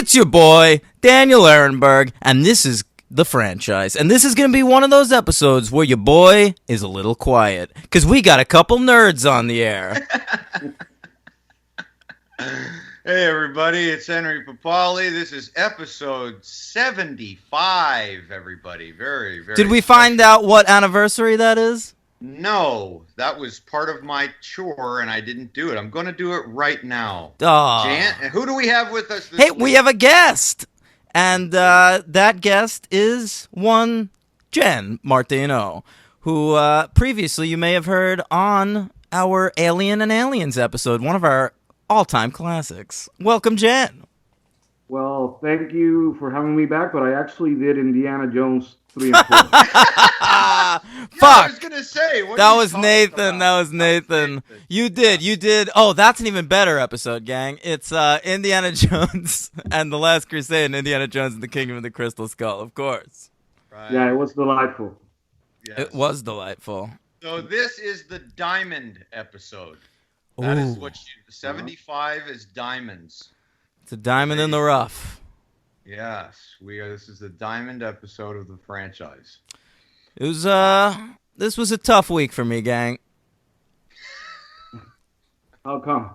It's your boy, Daniel Ehrenberg, and this is The Franchise. And this is going to be one of those episodes where your boy is a little quiet, because we got a couple nerds on the air. Hey everybody, it's Henry Papali. This is episode 75, everybody. Very, very Did we special. find out what anniversary that is? No, that was part of my chore and I didn't do it. I'm going to do it right now. Aw. Jan, who do we have with us this Hey, week? we have a guest. And that guest is one Jen Martino, who previously you may have heard on our Alien and Aliens episode, one of our all-time classics. Welcome, Jen. Well, thank you for having me back, but I actually did Indiana Jones 3 and 4. Yeah, I was Fuck. going to say. What That are you was talking Nathan. about? That was Nathan. You did. Oh, that's an even better episode, gang. It's Indiana Jones and the Last Crusade and Indiana Jones and the Kingdom of the Crystal Skull, of course. Right. Yeah, it was delightful. Yes. It was delightful. So this is the diamond episode. That is Ooh. what 75 is diamonds. It's a diamond in the rough. Yes, this is the diamond episode of the franchise. It was this was a tough week for me, gang. How come?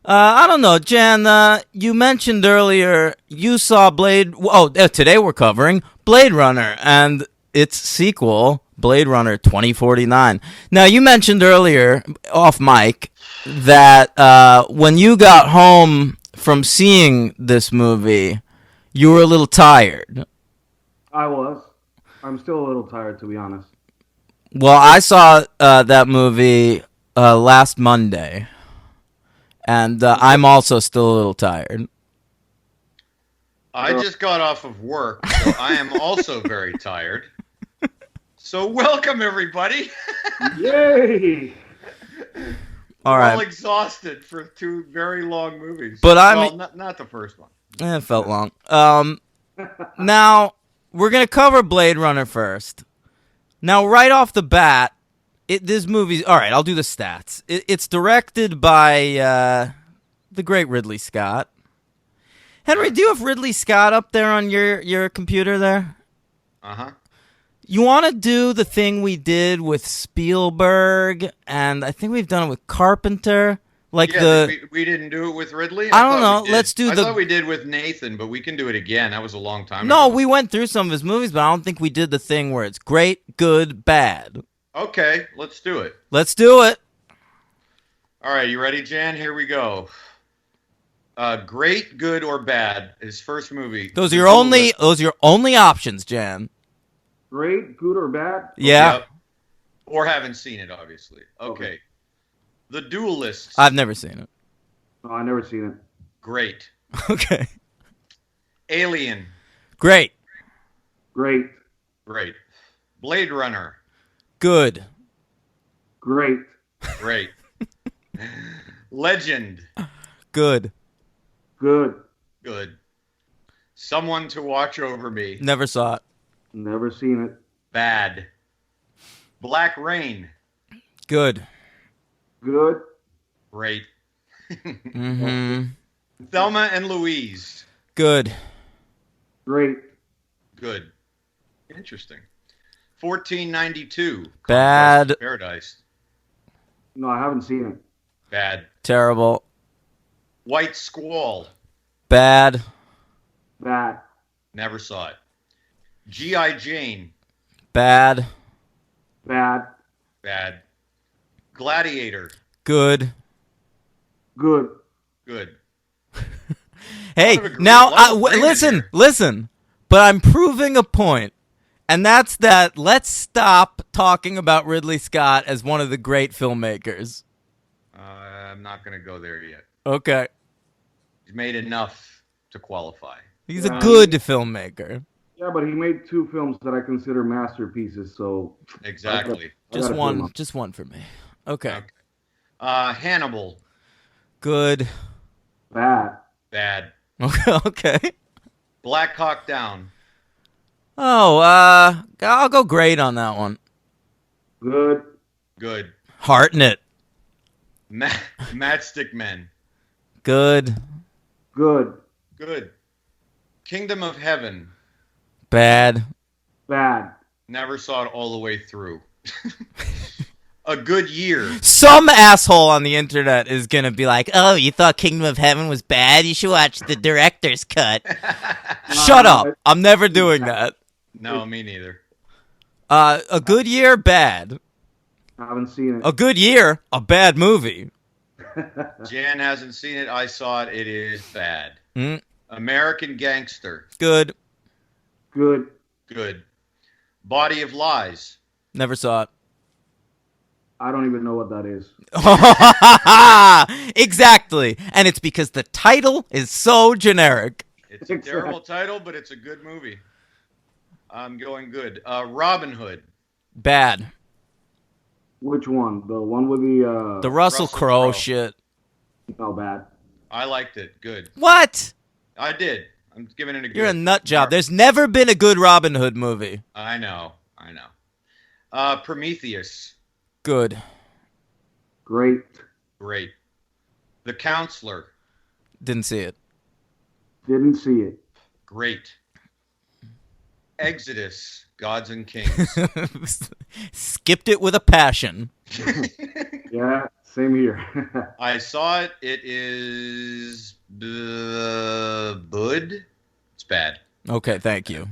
I don't know, Jan. You mentioned earlier you saw Blade. Oh, today we're covering Blade Runner and its sequel, Blade Runner 2049. Now, you mentioned earlier off mic that when you got home from seeing this movie, you were a little tired. I was. I'm still a little tired, to be honest. Well, I saw that movie last Monday, and I'm also still a little tired. I just got off of work, so I am also very tired. So welcome, everybody. Yay! All We're right. all exhausted for two very long movies. But not the first one. It felt long. Now, we're going to cover Blade Runner first. Now, right off the bat, this movie... All right, I'll do the stats. It's directed by the great Ridley Scott. Henry, do you have Ridley Scott up there on your computer there? Uh-huh. You want to do the thing we did with Spielberg, and I think we've done it with Carpenter? Like Yeah, we didn't do it with Ridley? I don't thought know. we did. Let's do I the- thought we did with Nathan, but we can do it again. That was a long time No, ago. we went through some of his movies, but I don't think we did the thing where it's great, good, bad. Okay, let's do it. Let's do it. All right, you ready, Jan? Here we go. Great, good, or bad. His first movie. Those are your only options, Jan. Great, good, or bad? Yeah. Yep. Or haven't seen it, obviously. Okay. The Duelists. I've never seen it. No, I never seen it. Great. Okay. Alien. Great. Great. Great. Blade Runner. Good. Great. Great. Legend. Good. Good. Good. Someone to Watch Over Me. Never saw it. Never seen it. Bad. Black Rain. Good. Good. Great. Mm-hmm. Thelma and Louise. Good. Great. Good. Interesting. 1492. Bad. Conquest of Paradise. No, I haven't seen it. Bad. Terrible. White Squall. Bad. Bad. Never saw it. G.I. Jane. Bad. Bad. Bad. Gladiator. Good. Good. Good. Hey, Lot of now agreement here. listen. But I'm proving a point, and that's that. Let's stop talking about Ridley Scott as one of the great filmmakers. I'm not going to go there yet. Okay, He's made enough to qualify. he's a Right. good filmmaker. Yeah, but he made two films that I consider masterpieces, so... Exactly. I Just gotta put him one, up. just one for me. Okay, Hannibal. good. Bad. Bad. Okay. Black Hawk Down. Oh, I'll go great on that one. Good. Good. Hartnett. Matchstick Men. Good. Good. Good. Kingdom of Heaven. Bad. Bad. Never saw it all the way through. A Good Year. Some asshole on the internet is gonna be like, "Oh, you thought Kingdom of Heaven was bad? You should watch the director's cut." Shut up! I'm never doing that. No, me neither. A Good Year, bad. I haven't seen it. A Good Year, a bad movie. Jan hasn't seen it. I saw it. It is bad. Mm, American Gangster. good. Good. Good. Body of Lies. Never saw it. I don't even know what that is. Exactly. And it's because the title is so generic. It's a terrible title, but it's a good movie. I'm going good. Robin Hood. Bad. Which one? The one with the The Russell Russell Crowe Crowe. shit. oh, bad. I liked it. Good. What? I did. I'm giving it a good. You're a nut job. There's never been a good Robin Hood movie. I know. Prometheus. Good. Great. Great. The Counselor. Didn't see it. Didn't see it. Great. Exodus. Gods and Kings. Skipped it with a passion. Yeah, same here. I saw it. It is Bud. It's bad. Okay, thank you.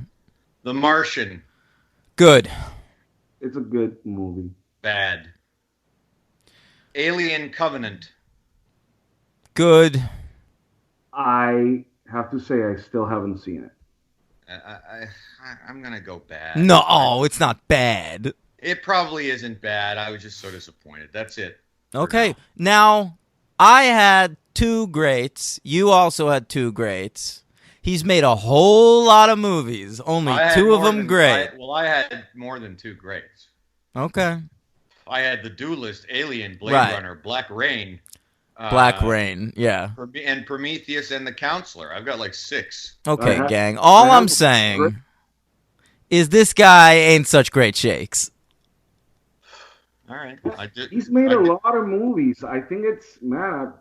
The Martian. Good. It's a good movie. Bad. Alien Covenant. Good. I have to say I still haven't seen it. I'm gonna go bad. No, it's not bad. It probably isn't bad. I was just so disappointed. That's it. Okay. Now, I had two greats. You also had two greats. He's made a whole lot of movies. Only I had two of more them than- great. I had more than two greats. Okay. I had The Duelist, Alien, Blade Right. Runner, Black Rain. Black Rain. Yeah. And Prometheus and The Counselor. I've got like 6. Okay, I ha- gang. All I I'm have- saying is this guy ain't such great shakes. All right. He's made I a did- lot of movies. I think it's man.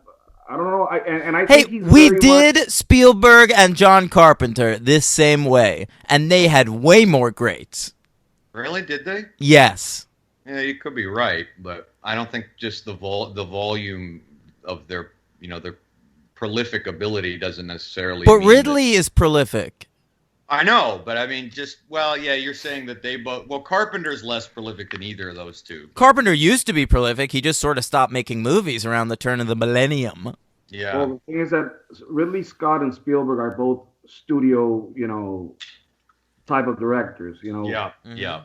I don't know. I Hey, think he's we very did Spielberg and John Carpenter this same way, and they had way more greats. Really? Did they? Yes. Yeah, you could be right, but I don't think just the volume of their their prolific ability doesn't necessarily. But mean Ridley is prolific. that- I know, but I mean, yeah, you're saying that they both. Well, Carpenter's less prolific than either of those two. Carpenter used to be prolific. He just sort of stopped making movies around the turn of the millennium. Yeah. Well, the thing is that Ridley Scott and Spielberg are both studio, type of directors. Yeah. Mhm. Yeah.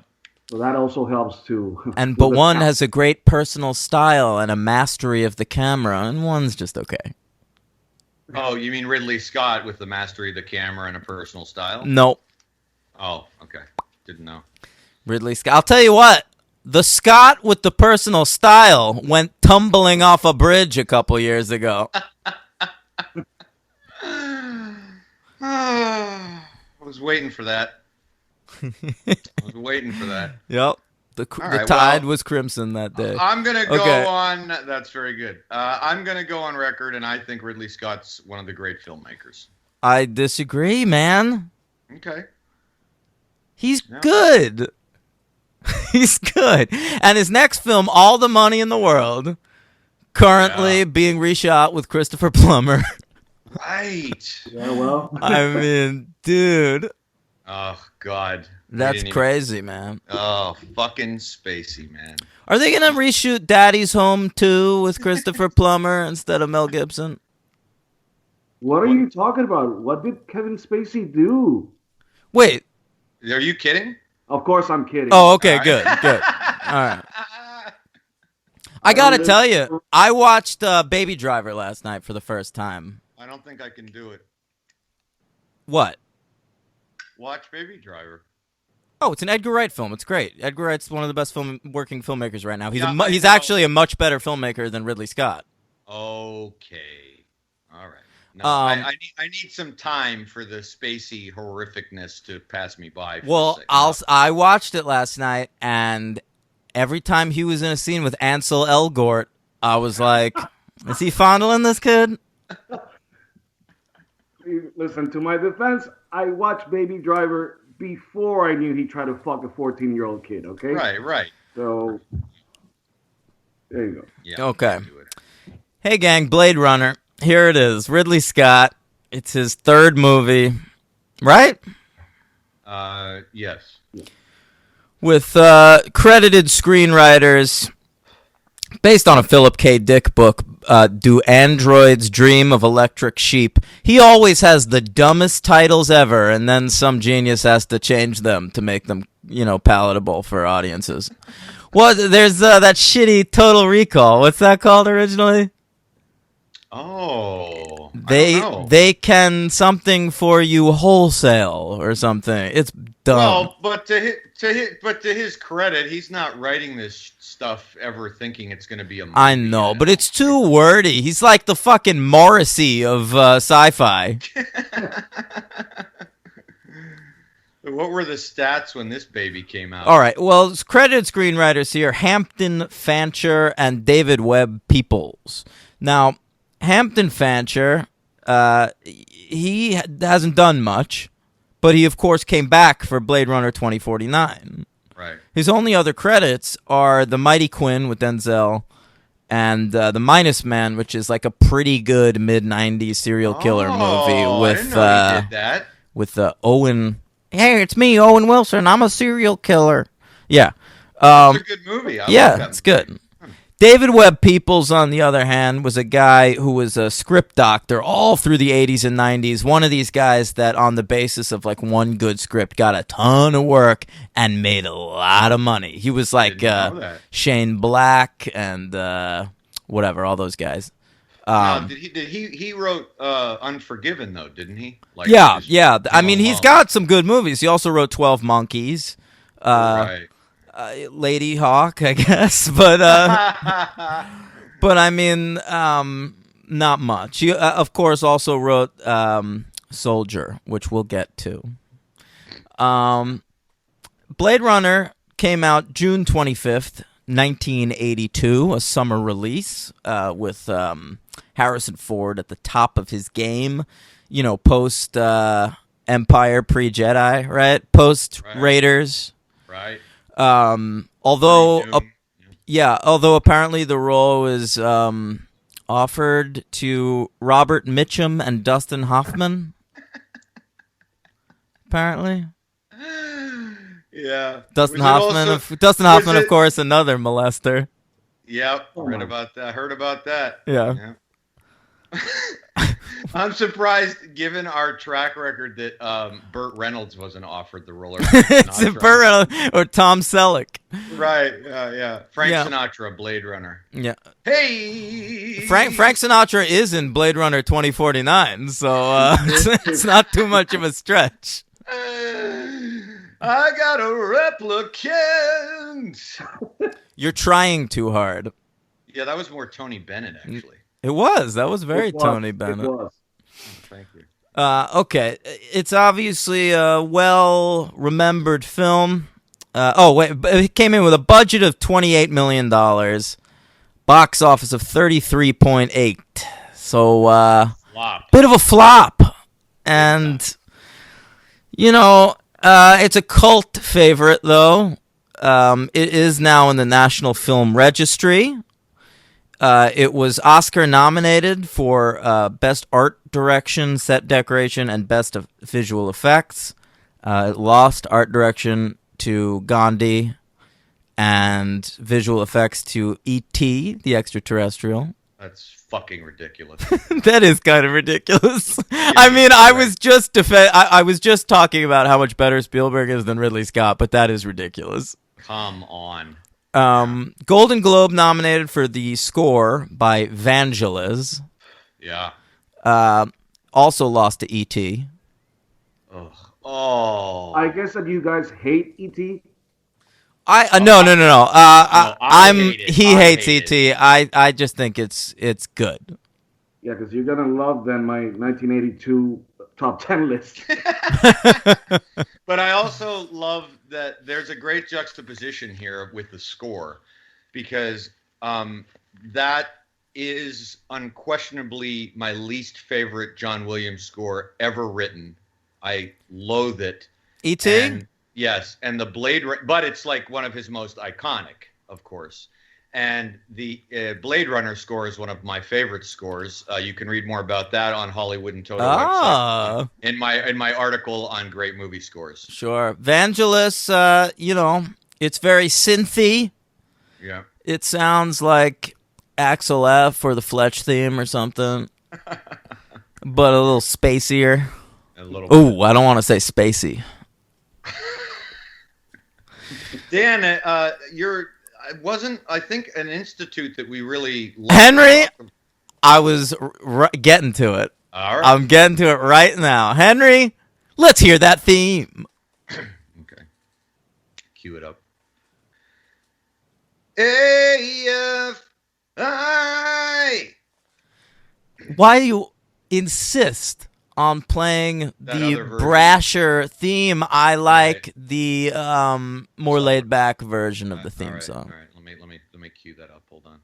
So that also helps too. But one has a great personal style and a mastery of the camera, and one's just okay. Oh, you mean Ridley Scott with the mastery of the camera and a personal style? Nope. Oh, okay. Didn't know. Ridley Scott. I'll tell you what. The Scott with the personal style went tumbling off a bridge a couple years ago. I was waiting for that. Yep. The All right, tide well, was crimson that day. I'm gonna go Okay. on. That's very good. I'm gonna go on record, and I think Ridley Scott's one of the great filmmakers. I disagree, man. Okay. He's Yeah. good. He's good. And his next film, All the Money in the World, currently Yeah. being reshot with Christopher Plummer. Right. Yeah, well, I mean, dude, Oh God. We that's didn't even- crazy, man. Oh, fucking Spacey, man. Are they going to reshoot Daddy's Home 2 with Christopher Plummer instead of Mel Gibson? what are you talking about? What did Kevin Spacey do? Wait. Are you kidding? Of course, I'm kidding. Oh, okay, All right. good, good. All right. I got to tell you, I watched Baby Driver last night for the first time. I don't think I can do it. What? Watch Baby Driver. Oh, it's an Edgar Wright film. It's great. Edgar Wright's one of the best working filmmakers right now. He's Yeah, he's I know. actually a much better filmmaker than Ridley Scott. Okay. All right. No, Um, I need some time for the Spacey horrificness to pass me by. For a Well, second. I watched it last night, and every time he was in a scene with Ansel Elgort, I was like, "Is he fondling this kid?" listen, to my defense, I watched Baby Driver before I knew he tried to fuck a 14-year-old kid. Okay. Right. So there you go. Yeah. Okay. Into it. Hey, gang, Blade Runner. Here it is. Ridley Scott. It's his third movie, right? Yes. With credited screenwriters based on a Philip K. Dick book, Do Androids Dream of Electric Sheep? He always has the dumbest titles ever, and then some genius has to change them to make them, palatable for audiences. Well, there's that shitty Total Recall. What's that called originally? Oh, I don't know. They can something for you wholesale or something. It's dumb. Well, but to his credit, he's not writing this stuff ever thinking it's going to be a movie. I know, but it's too wordy. He's like the fucking Morrissey of sci-fi. What were the stats when this baby came out? All right. Well, it's credited screenwriters here: Hampton Fancher and David Webb Peoples. Now, Hampton Fancher, he hasn't done much, but he of course came back for Blade Runner 2049. Right. His only other credits are The Mighty Quinn with Denzel and The Minus Man, which is like a pretty good mid-90s serial killer movie I didn't know he did that. with Owen. Hey, it's me, Owen Wilson. I'm a serial killer. Yeah. It's a good movie. I like that It's movie. good. David Webb Peoples, on the other hand, was a guy who was a script doctor all through the 80s and 90s. One of these guys that on the basis of like one good script got a ton of work and made a lot of money. He was like Didn't know that. Shane Black and whatever, all those guys. He wrote Unforgiven though, didn't he? Like, Yeah. just- I mean, he's got some good movies. He also wrote 12 Monkeys. Right. Lady Hawk, I guess, but I mean, not much. He, of course, also wrote Soldier, which we'll get to. Blade Runner came out June 25th, 1982, a summer release with Harrison Ford at the top of his game. Post Empire, pre-Jedi, right? Post Raiders. Right. Although Doom. although apparently the role is offered to Robert Mitchum and Dustin Hoffman. Yeah. Dustin Was it Hoffman, also- of course, another molester. Yep. Read about that. Heard about that. Yeah. I'm surprised, given our track record, that Burt Reynolds wasn't offered the role. It's Burt Reynolds or Tom Selleck. Right. Yeah. Frank Yeah. Sinatra, Blade Runner. Yeah. Hey. Frank Sinatra is in Blade Runner 2049, so it's not too much of a stretch. I got a replicant. You're trying too hard. Yeah, that was more Tony Bennett, actually. That was very It was, Tony it Bennett. was. Thank you. Okay, it's obviously a well-remembered film. It came in with a budget of $28 million, box office of 33.8. So, Flop. bit of a flop. And, it's a cult favorite, though. It is now in the National Film Registry. It was Oscar nominated for Best Art Direction, Set Decoration, and Best of Visual Effects. It lost Art Direction to Gandhi and Visual Effects to E.T., the Extraterrestrial. That's fucking ridiculous. That is kind of ridiculous. I mean, I was just talking about how much better Spielberg is than Ridley Scott, but that is ridiculous. Come on. Golden Globe nominated for the score by Vangelis. Yeah. Also lost to E.T. Ugh. Oh. I guess that you guys hate E.T. No. hate it. He I hates hate E.T. I just think it's good. Yeah, because you're gonna love then my 1982 top 10 list. But I also love that there's a great juxtaposition here with the score, because that is unquestionably my least favorite John Williams score ever written. I loathe it. E.T.? And yes, and but it's like one of his most iconic, of course. And the Blade Runner score is one of my favorite scores. You can read more about that on Hollywood and Toto website in my article on great movie scores. Sure. Vangelis, it's very synthy. Yeah. It sounds like Axel F or the Fletch theme or something, but a little spacier. A little. Ooh, I don't want to say spacey. Dan, I think an institute that we really Henry, I was getting to it. All right. I'm getting to it right now. Henry, let's hear that theme. Okay. Cue it up. AFI. Why do you insist on playing the brasher theme? I like the more laid back version of the theme song. All right, let me cue that up. Hold on.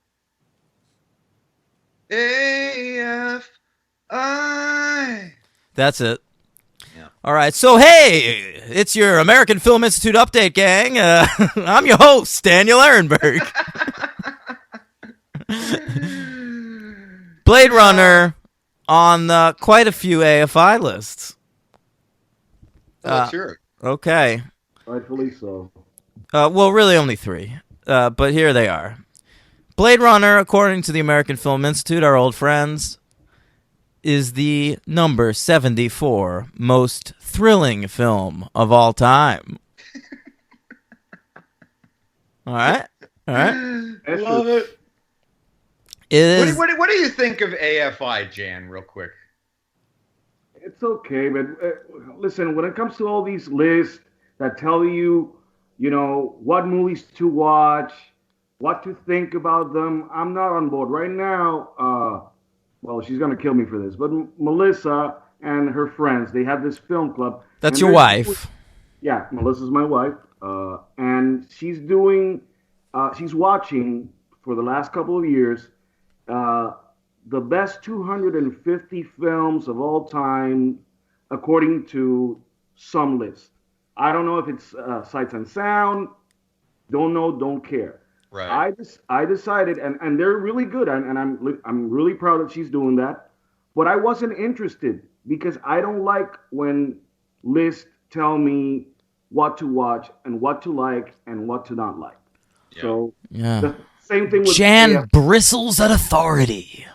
AFI. That's it. Yeah. All right, so hey, it's your American Film Institute update, gang. I'm your host, Daniel Ehrenberg. Blade Runner on quite a few AFI lists. Let's hear it. Okay. Rightfully so. Well, really only 3, but here they are. Blade Runner, according to the American Film Institute, our old friends, is the number 74 most thrilling film of all time. All right? All right? I love it. It is. What do you think of AFI, Jan, real quick? It's okay, but listen, when it comes to all these lists that tell you, what movies to watch, what to think about them, I'm not on board. Right now, well, she's going to kill me for this, but Melissa and her friends, they have this film club. That's your wife. Yeah, Melissa's my wife. And she's watching for the last couple of years the best 250 films of all time, according to some list. I don't know if it's Sights and Sound. Don't know, don't care. Right. I decided, and they're really good, and I'm really proud that she's doing that. But I wasn't interested because I don't like when lists tell me what to watch and what to like and what to not like. Yeah. So Yeah. the same thing with Jan bristles at authority.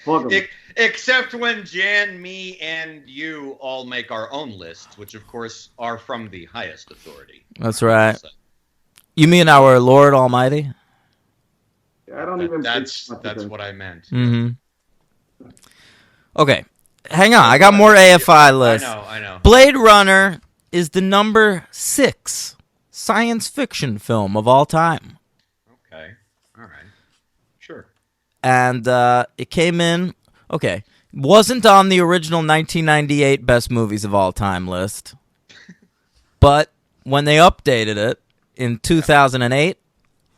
Fuck 'em. Except when Jan, me, and you all make our own lists, which of course are from the highest authority. That's right. You mean our Lord Almighty? I don't even. That's what I meant. Mm-hmm. Okay, hang on. I got more AFI lists. I know. Blade Runner is the number 6 science fiction film of all time. Okay. All right. Sure. And it came in, okay, wasn't on the original 1998 best movies of all time list. But when they updated it in 2008,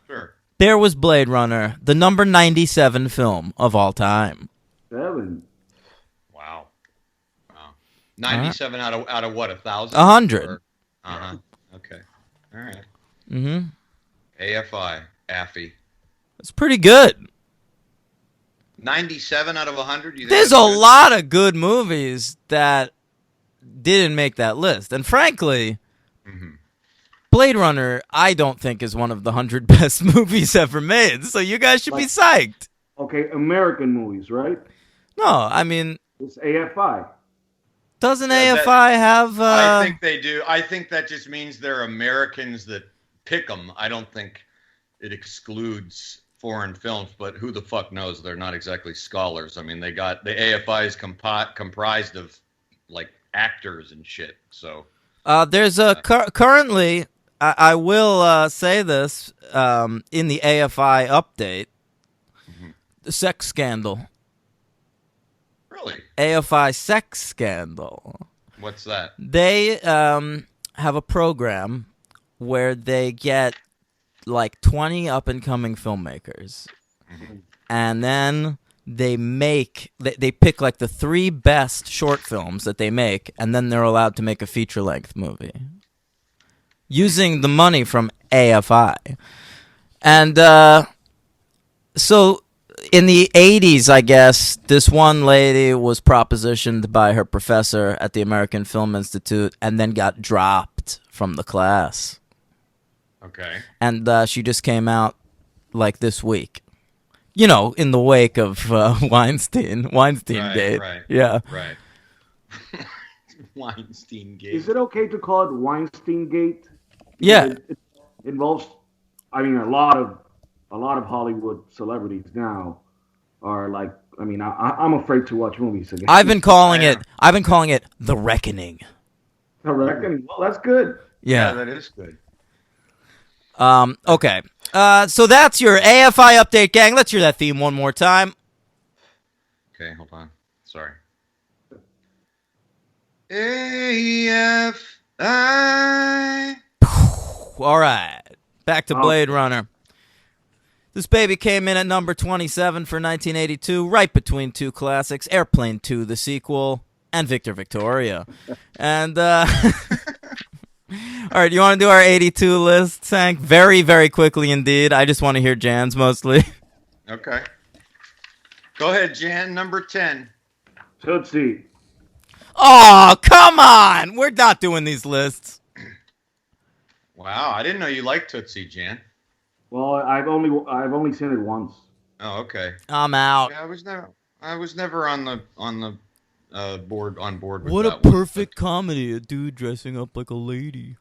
sure, there was Blade Runner, the number 97 film of all time. 7. Wow. 97 out of what, 1,000? 100. Uh-huh. Okay. All right. Mm-hmm. AFI. AFI. It's pretty good. 97 out of 100? There's a lot of good movies that didn't make that list. And frankly, Blade Runner, I don't think is one of the 100 best movies ever made. So you guys should be psyched. Okay, American movies, right? No, I mean, It's AFI. doesn't AFI have... I think they do. I think that just means they're Americans that pick them. I don't think it excludes foreign films, but who the fuck knows? They're not exactly scholars. I mean, the AFI is comprised of like actors and shit. So there's a currently, I will say this in the AFI update, the sex scandal. Really? AFI sex scandal. What's that? They have a program where they get like 20 up and coming filmmakers, and then they pick like the 3 best short films that they make, and then they're allowed to make a feature length movie using the money from AFI. And so in the 80s, I guess, this one lady was propositioned by her professor at the American Film Institute and then got dropped from the class. Okay. And she just came out like this week. You know, in the wake of Weinstein Gate. Right. Yeah. Right. Weinstein Gate. Is it okay to call it Weinstein Gate? Yeah. It involves, I mean, a lot of Hollywood celebrities now are like, I mean, I'm afraid to watch movies again. I've been calling it The Reckoning. I reckon. Well, that's good. Yeah, Yeah. that is good. Okay. So that's your AFI update, gang. Let's hear that theme one more time. Okay, hold on. Sorry. AFI. All right. Back to Blade Runner. This baby came in at number 27 for 1982, right between 2 classics, Airplane 2, the sequel, and Victor Victoria. And, all right, you want to do our 82 list, Hank? Very, very quickly indeed. I just want to hear Jan's mostly. Okay. Go ahead, Jan. Number 10. Tootsie. Oh, come on! We're not doing these lists. Wow, I didn't know you liked Tootsie, Jan. Well, I've only seen it once. Oh, okay. I'm out. Yeah, I was never on the board with What a that one, perfect comedy, a dude dressing up like a lady.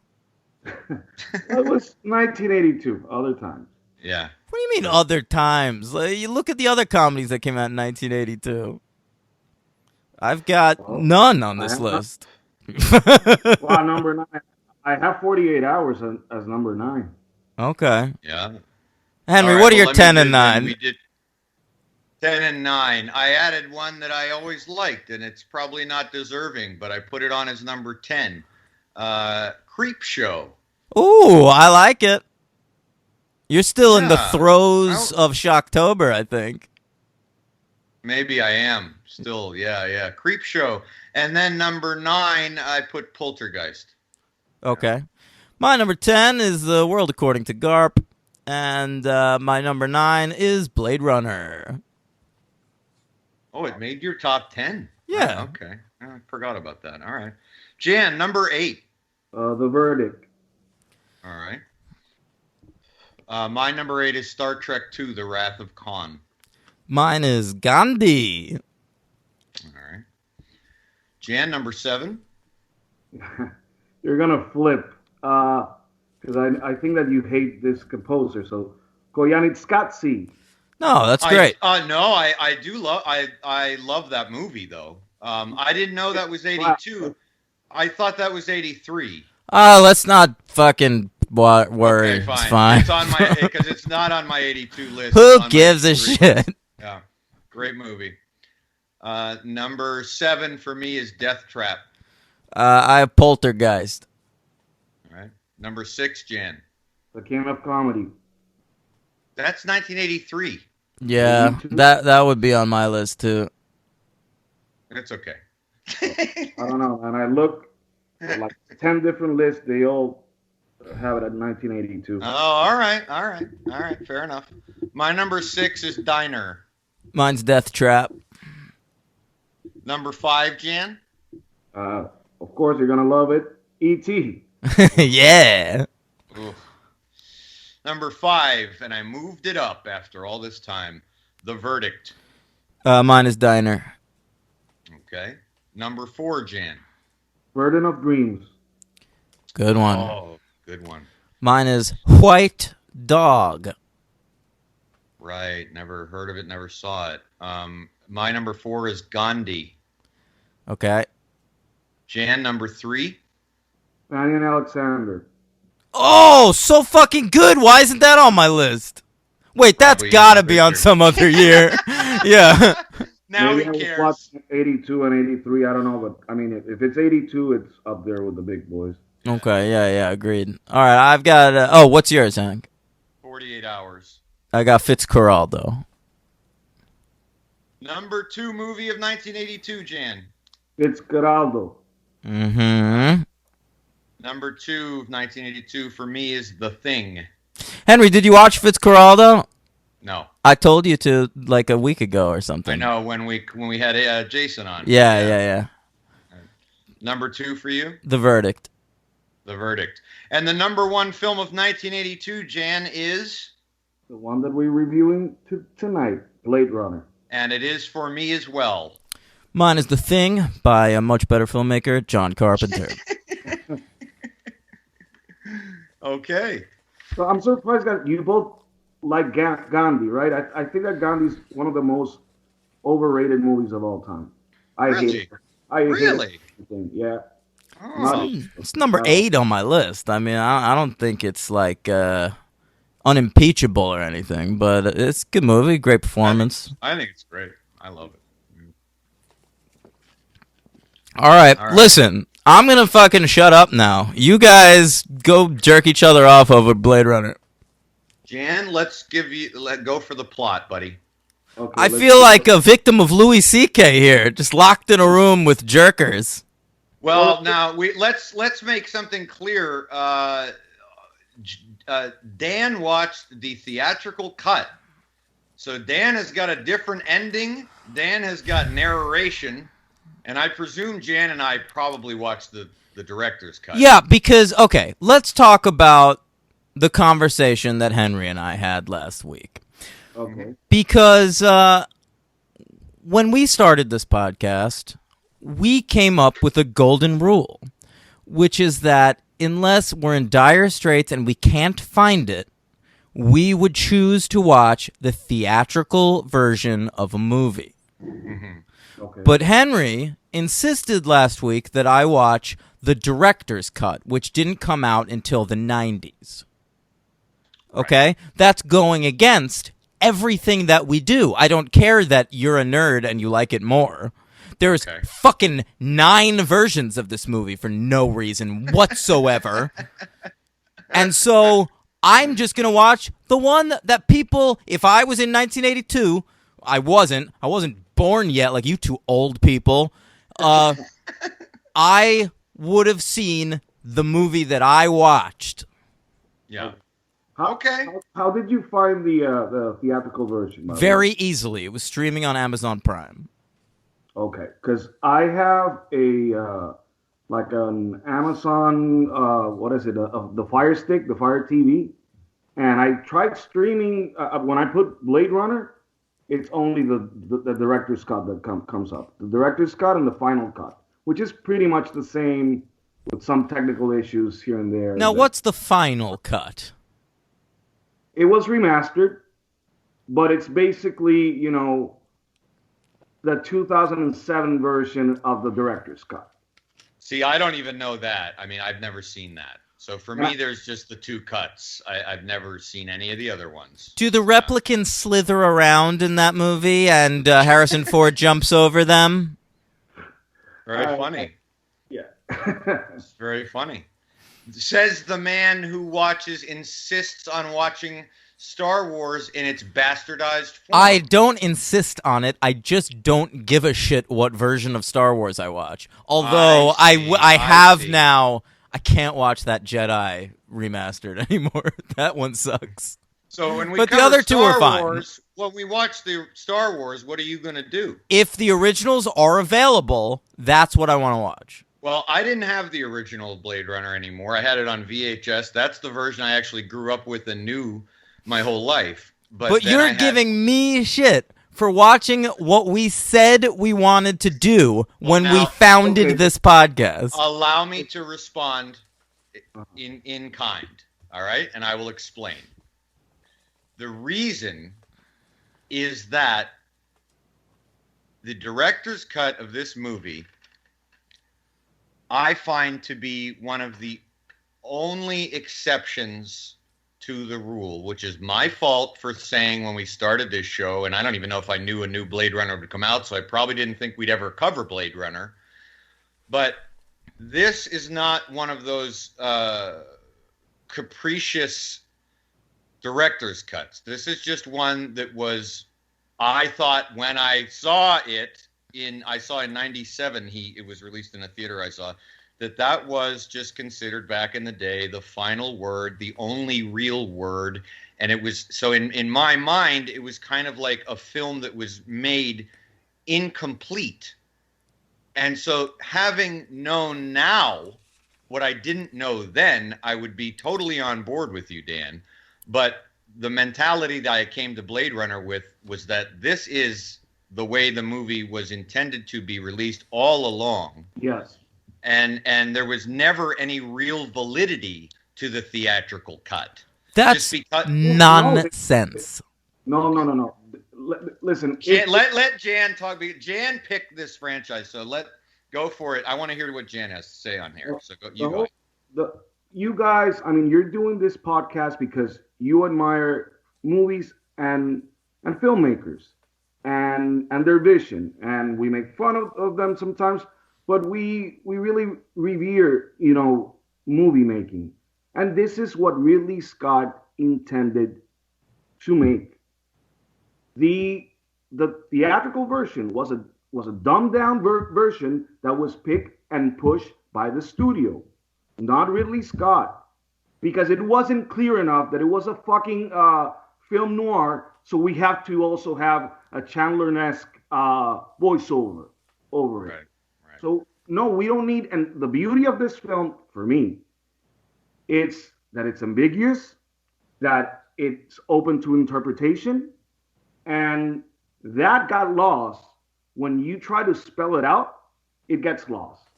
It was 1982. Other times. but- Yeah. What do you mean other times? Like, you look at the other comedies that came out in 1982. I've got none on this list. Well, number 9. I have 48 Hours as number 9. Okay. Yeah. Henry, All right, what are well, your let me 10 do and then. 9? We did 10 and 9. I added one that I always liked, and it's probably not deserving, but I put it on as number 10. Creep Show. Ooh, I like it. You're still in the Yeah. throes of Shocktober, I think. Maybe I am still. Yeah. Creep Show. And then number 9, I put Poltergeist. Okay. My number 10 is The World According to Garp. And my number 9 is Blade Runner. Oh, it made your top 10. Yeah. Oh, okay. I forgot about that. All right. Jan, number 8. The Verdict. All right. My number 8 is Star Trek II, The Wrath of Khan. Mine is Gandhi. All right. Jan, number 7. You're gonna flip, because I think that you hate this composer. So, Koyaanisqatsi. No, that's great. I do love I love that movie though. I didn't know that was 82. I thought that was 83. Let's not fucking worry. Okay, It's fine. It's on my because it's not on my 82 list. Who It's on my gives a 83. shit? Yeah, great movie. Number 7 for me is Death Trap. I have Poltergeist. All right. Number 6, Jan. The King of Comedy. That's 1983. Yeah, that would be on my list too. It's okay. I don't know, and I look like 10 different lists. They all have it at 1982. Oh, all right. Fair enough. My number 6 is Diner. Mine's Death Trap. Number 5, Jan. Of course, you're gonna love it. E.T. Yeah. Oof. Number 5, and I moved it up after all this time. The Verdict. Mine is Diner. Okay. Number 4, Jan. Burden of Dreams. Good one. Oh, good one. Mine is White Dog. Right. Never heard of it. Never saw it. My number 4 is Gandhi. Okay. Jan, number 3. Fanny and Alexander. Oh, so fucking good. Why isn't that on my list? Wait, that's Probably gotta in be on Victor. some other year. Yeah. Now Maybe he I was cares. watching 82 and 83. I don't know, but I mean, if it's 82, it's up there with the big boys. Okay, yeah, agreed. All right, I've got. What's yours, Hank? 48 hours. I got Fitzcarraldo. Number 2 movie of 1982, Jan. Fitzcarraldo. Mm-hmm. Number 2 of 1982 for me is The Thing. Henry, did you watch Fitzcarraldo? No. I told you to like a week ago or something. I know when we had Jason on. Yeah. Number 2 for you? The Verdict. The Verdict. And the number 1 film of 1982, Jan, is? The one that we're reviewing tonight, Blade Runner. And it is for me as well. Mine is The Thing by a much better filmmaker, John Carpenter. Okay. So I'm surprised that you both like Gandhi, right? I think that Gandhi's one of the most overrated movies of all time. I hate it. Really? Yeah. Oh. It's number 8 on my list. I mean, I don't think it's like unimpeachable or anything, but it's a good movie, great performance. I think it's great. I love it. All right, listen, I'm going to fucking shut up now. You guys go jerk each other off over Blade Runner. Jan, let's go for the plot, buddy. Okay, I feel like a victim of Louis C.K. here, just locked in a room with jerkers. Well, now let's make something clear. Dan watched the theatrical cut, so Dan has got a different ending. Dan has got narration, and I presume Jan and I probably watched the director's cut. Yeah, because okay, let's talk about the conversation that Henry and I had last week. Okay. Because when we started this podcast, we came up with a golden rule, which is that unless we're in dire straits and we can't find it, we would choose to watch the theatrical version of a movie. Okay. But Henry insisted last week that I watch the director's cut, which didn't come out until the 90s. Okay? Right. That's going against everything that we do. I don't care that you're a nerd and you like it more. There's fucking 9 versions of this movie for no reason whatsoever. And so I'm just going to watch the one that people, if I was in 1982, I wasn't born yet like you two old people, I would have seen the movie that I watched. Yeah. How did you find the theatrical version? Very easily. It was streaming on Amazon Prime. Okay, because I have a like an Amazon what is it? The Fire Stick, the Fire TV, and I tried streaming when I put Blade Runner. It's only the director's cut that comes up. The director's cut and the final cut, which is pretty much the same with some technical issues here and there. Now, what's the final cut? It was remastered, but it's basically, the 2007 version of the director's cut. See, I don't even know that. I mean, I've never seen that. So for me, there's just the 2 cuts. I've never seen any of the other ones. Do the replicants slither around in that movie and Harrison Ford jumps over them? Very funny. Yeah. It's very funny. Says the man who insists on watching Star Wars in its bastardized form. I don't insist on it. I just don't give a shit what version of Star Wars I watch. Although I have now, I can't watch that Jedi remastered anymore. That one sucks. So when we but the other two are fine. Wars, when we watch the Star Wars, what are you going to do? If the originals are available, that's what I want to watch. Well, I didn't have the original Blade Runner anymore. I had it on VHS. That's the version I actually grew up with and knew my whole life. But you're giving me shit for watching what we said we wanted to do when we founded this podcast. Allow me to respond in kind, all right? And I will explain. The reason is that the director's cut of this movie I find to be one of the only exceptions to the rule, which is my fault for saying when we started this show, and I don't even know if I knew a new Blade Runner would come out, so I probably didn't think we'd ever cover Blade Runner. But this is not one of those capricious director's cuts. This is just one that was, I thought when I saw it in 97, it was released in a theater I saw, that was just considered back in the day the final word, the only real word. And it was, so in my mind, it was kind of like a film that was made incomplete. And so having known now what I didn't know then, I would be totally on board with you, Dan. But the mentality that I came to Blade Runner with was that this is the way the movie was intended to be released all along. Yes. And there was never any real validity to the theatrical cut. That's nonsense. No. Listen. Let Jan talk. Jan picked this franchise, so go for it. I want to hear what Jan has to say on here. So go. You guys, I mean, you're doing this podcast because you admire movies and filmmakers and their vision, and we make fun of them sometimes, but we really revere, movie making. And this is what Ridley Scott intended to make. The theatrical version was a dumbed down version that was picked and pushed by the studio, not Ridley Scott, because it wasn't clear enough that it was a fucking film noir. So we have to also have a Chandler-esque voiceover over it. Right. So no, we don't need. And the beauty of this film, for me, it's that it's ambiguous, that it's open to interpretation, and that got lost when you try to spell it out. It gets lost.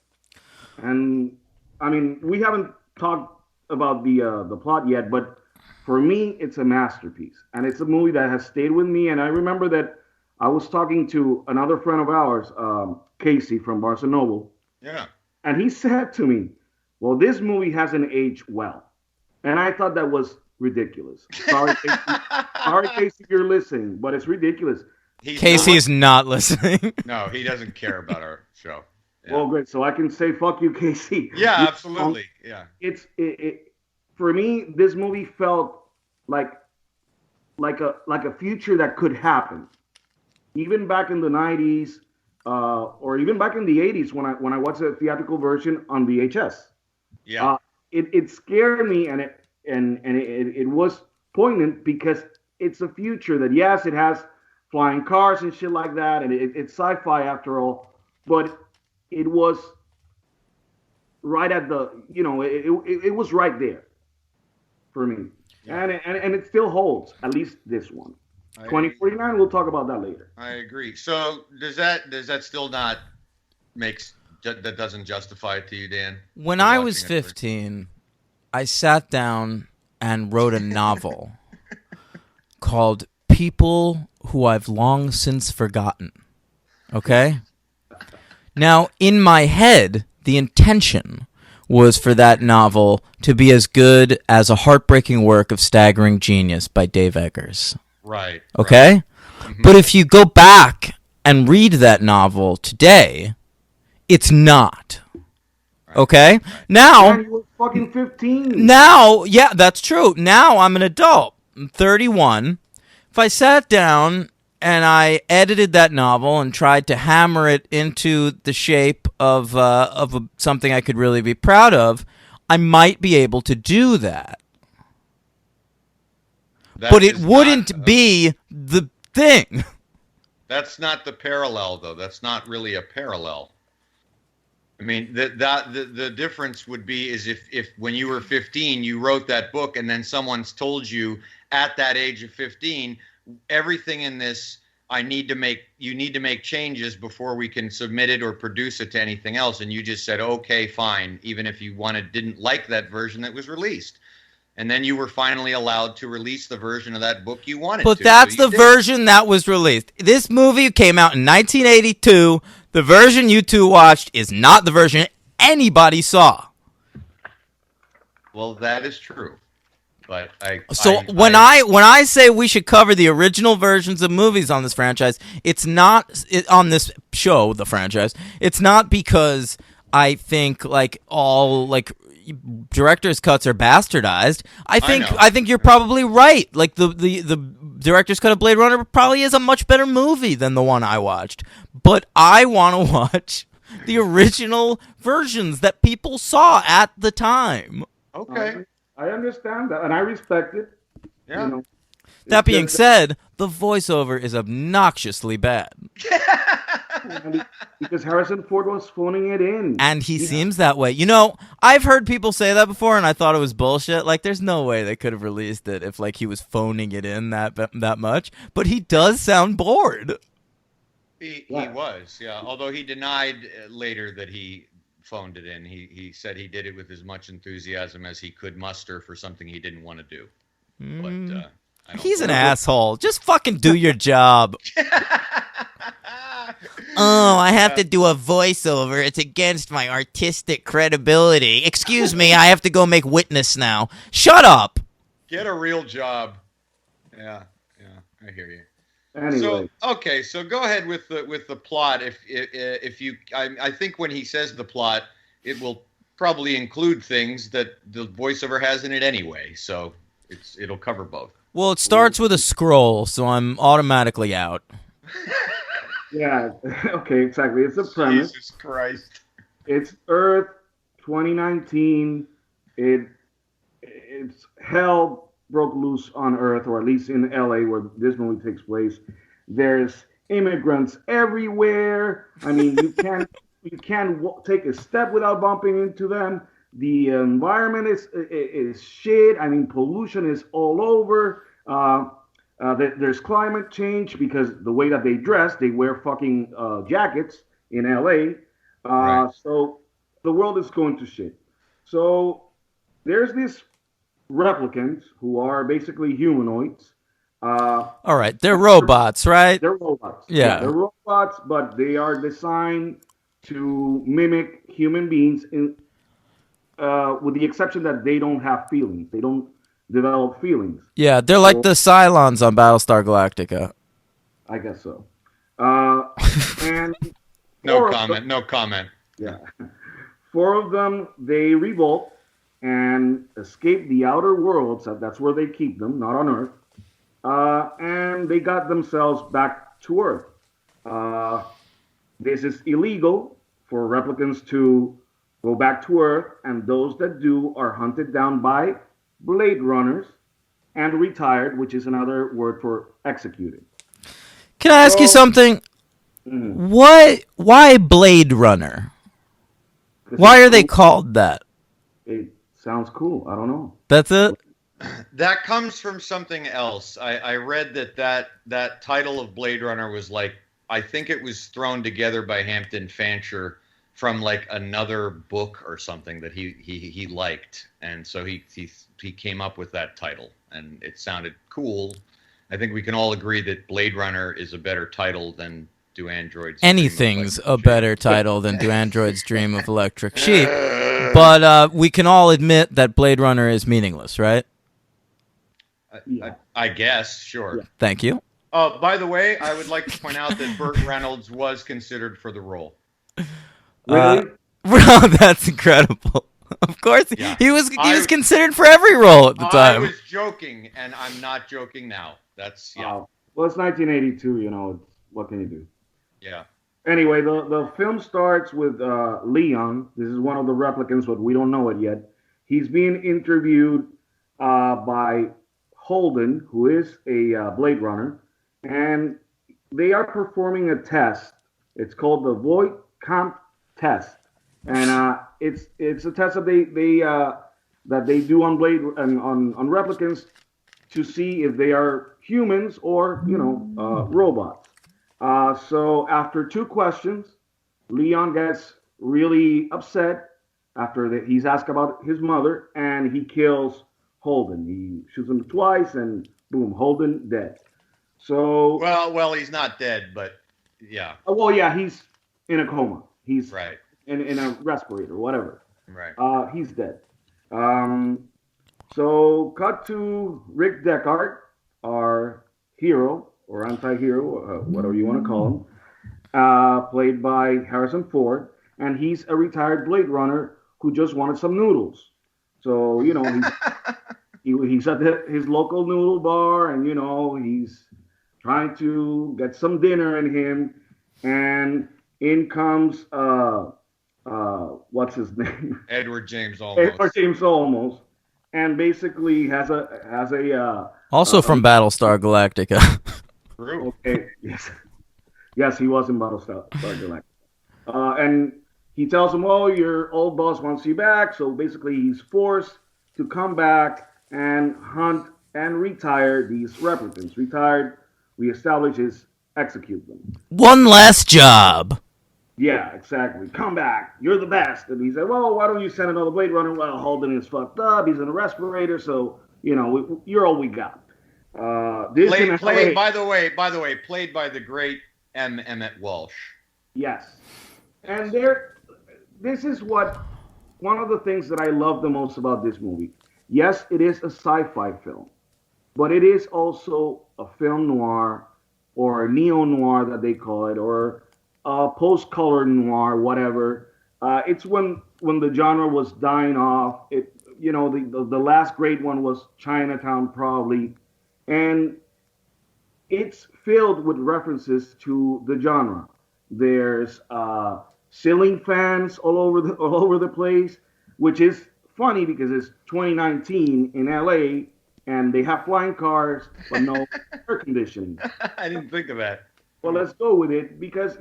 And I mean, we haven't talked about the plot yet, but for me, it's a masterpiece, and it's a movie that has stayed with me. And I remember that I was talking to another friend of ours, Casey from Barnes & Noble. Yeah. And he said to me, well, this movie hasn't aged well. And I thought that was ridiculous. Sorry, Casey. Sorry, Casey, if you're listening, but it's ridiculous. Casey is not listening. No, he doesn't care about our show. Yeah. Well, great. So I can say, fuck you, Casey. Yeah, absolutely. Yeah. For me, this movie felt like a future that could happen. Even back in the 90s, or even back in the 80s when I watched the theatrical version on VHS. Yeah. It scared me, and it was poignant because it's a future that, yes, it has flying cars and shit like that, and it's sci-fi after all, but it was right at the, it was right there for me. Yeah. And it still holds, at least this one. 2049, we'll talk about that later. I agree. So does that still not that doesn't justify it to you, Dan? When I was 15, I sat down and wrote a novel called People Who I've Long Since Forgotten. Okay? Now, in my head, the intention was for that novel to be as good as a heartbreaking work of staggering genius by Dave Eggers. Right. Okay? Right. Mm-hmm. But if you go back and read that novel today, it's not. Right. Okay? Right. Now, you were fucking 15. Now, yeah, that's true. Now I'm an adult. I'm 31. If I sat down and I edited that novel and tried to hammer it into the shape of something I could really be proud of, I might be able to do that. But it wouldn't be the thing. That's not the parallel, though. That's not really a parallel. I mean, the difference would be is if when you were 15, you wrote that book, and then someone's told you at that age of 15, everything in this, you need to make changes before we can submit it or produce it to anything else. And you just said, okay, fine, even if you didn't like that version that was released. And then you were finally allowed to release the version of that book you wanted to. But that's the version that was released. This movie came out in 1982. The version you two watched is not the version anybody saw. Well, that is true. But when I say we should cover the original versions of movies on this franchise, it's not on this show, the franchise. It's not because I think director's cuts are bastardized. I know. think you're probably right. Like the director's cut of Blade Runner probably is a much better movie than the one I watched. But I want to watch the original versions that people saw at the time. Okay. I understand that, and I respect it. Yeah. You know, That it's being just- said, the voiceover is obnoxiously bad. because Harrison Ford was phoning it in. And he seems that way. You know, I've heard people say that before, and I thought it was bullshit. Like, there's no way they could have released it if, like, he was phoning it in that much. But he does sound bored. He Yeah. was, yeah. Although he denied later that he phoned it in. He said he did it with as much enthusiasm as he could muster for something he didn't want to do. But I don't He's an think- asshole. Just fucking do your job. Oh, I have to do a voiceover. It's against my artistic credibility. Excuse me, I have to go make Witness now. Shut up. Get a real job. Yeah, I hear you. Anyway, So okay, so go ahead with the plot. If you, I think when he says the plot, it will probably include things that the voiceover has in it anyway. So it'll cover both. Well, it starts with a scroll, so I'm automatically out. yeah, okay, exactly. It's a premise. Jesus Christ. It's Earth 2019. It's hell broke loose on Earth, or at least in LA, where this movie takes place. There's immigrants everywhere. I mean, you can't take a step without bumping into them. The environment is shit. I mean, pollution is all over. There's climate change because the way that they dress, they wear fucking jackets in LA. Right. So the world is going to shit. So there's these replicants who are basically humanoids. All right, they're robots, right? They're robots. Yeah. They're robots, but they are designed to mimic human beings with the exception that they don't have feelings. They don't develop feelings. Yeah, they're like the Cylons on Battlestar Galactica. I guess so. And No four of comment. them- No comment. Yeah. 4 of them, they revolt and escape the outer worlds. So that's where they keep them, not on Earth. And they got themselves back to Earth. This is illegal for replicants to go back to Earth, and those that do are hunted down by Blade Runners and retired, which is another word for executed. Can I ask you So- something? Why Blade Runner? 'Cause Why it's are they cool. called that? It sounds cool. I don't know. That's it? That comes from something else. I read that title of Blade Runner was like, I think it was thrown together by Hampton Fancher from like another book or something that he liked, and so he came up with that title, and it sounded cool. I think we can all agree that Blade Runner is a better title than Do Androids Dream of Anything's Electric a Sheep. better title than Do Androids Dream of Electric Sheep. But we can all admit that Blade Runner is meaningless, right? I guess, sure. Yeah. Thank you. Oh, by the way, I would like to point out that Burt Reynolds was considered for the role. Really? Bro, that's incredible. Of course, Yeah. he was I- considered for every role at the I time. was joking, and I'm not joking now. That's yeah. Well, it's 1982. You know, what can you do? Yeah. Anyway, the film starts with Leon. This is one of the replicants, but we don't know it yet. He's being interviewed by Holden, who is a Blade Runner, and they are performing a test. It's called the Voight Comp test, and it's a test that they do on Blade on replicants to see if they are humans or robots. So after 2 questions, Leon gets really upset after he's asked about his mother, and he kills Holden. He shoots him twice, and boom, Holden dead. So, Well, he's not dead, but yeah. well, yeah, he's in a coma. He's Right. in a respirator, whatever. Right. He's dead. So cut to Rick Deckard, our hero or anti-hero, whatever you want to call him, played by Harrison Ford, and he's a retired Blade Runner who just wanted some noodles. So he's at his local noodle bar, and he's trying to get some dinner in him, and in comes what's his name? Edward James Edward Olmos. James Olmos, and basically has a Also from Battlestar Galactica. True. okay, yes, he was in Battlestar Galactica, and he tells him, "Oh, your old boss wants you back." So basically, he's forced to come back and hunt and retire these replicants. Retired, we establish is execute them. One last job. Yeah, exactly. Come back. You're the best. And he said, "Well, why don't you send another Blade Runner?" Well, Holden is fucked up. He's in a respirator, so you're all we got. This Played by the way, played by the great M. Emmett Walsh. Yes, and this is one of the things that I love the most about this movie. Yes, it is a sci-fi film, but it is also a film noir or a neo noir that they call it, or post-color noir, whatever. It's when the genre was dying off. The last great one was Chinatown, probably, and it's filled with references to the genre. There's ceiling fans all over the place, which is funny because it's 2019 in LA and they have flying cars but no air conditioning. I didn't think of that. Well, let's go with it because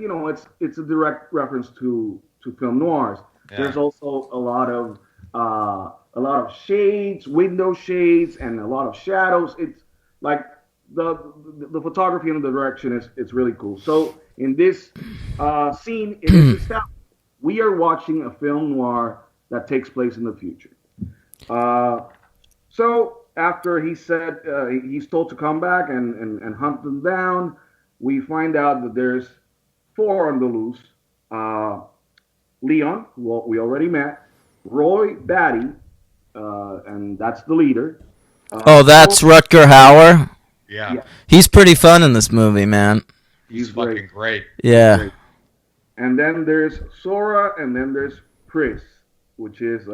it's a direct reference to film noirs. Yeah. There's also a lot of shades, window shades, and a lot of shadows. It's like the photography and the direction is really cool. So in this scene, it is established we are watching a film noir that takes place in the future. So after he said he's told to come back and hunt them down, we find out that there's 4 on the loose. Leon, who we already met, Roy Batty, and that's the leader. That's Rutger Hauer. Yeah. He's pretty fun in this movie, man. He's fucking great. Yeah. Great. And then there's Sora, and then there's Pris, which is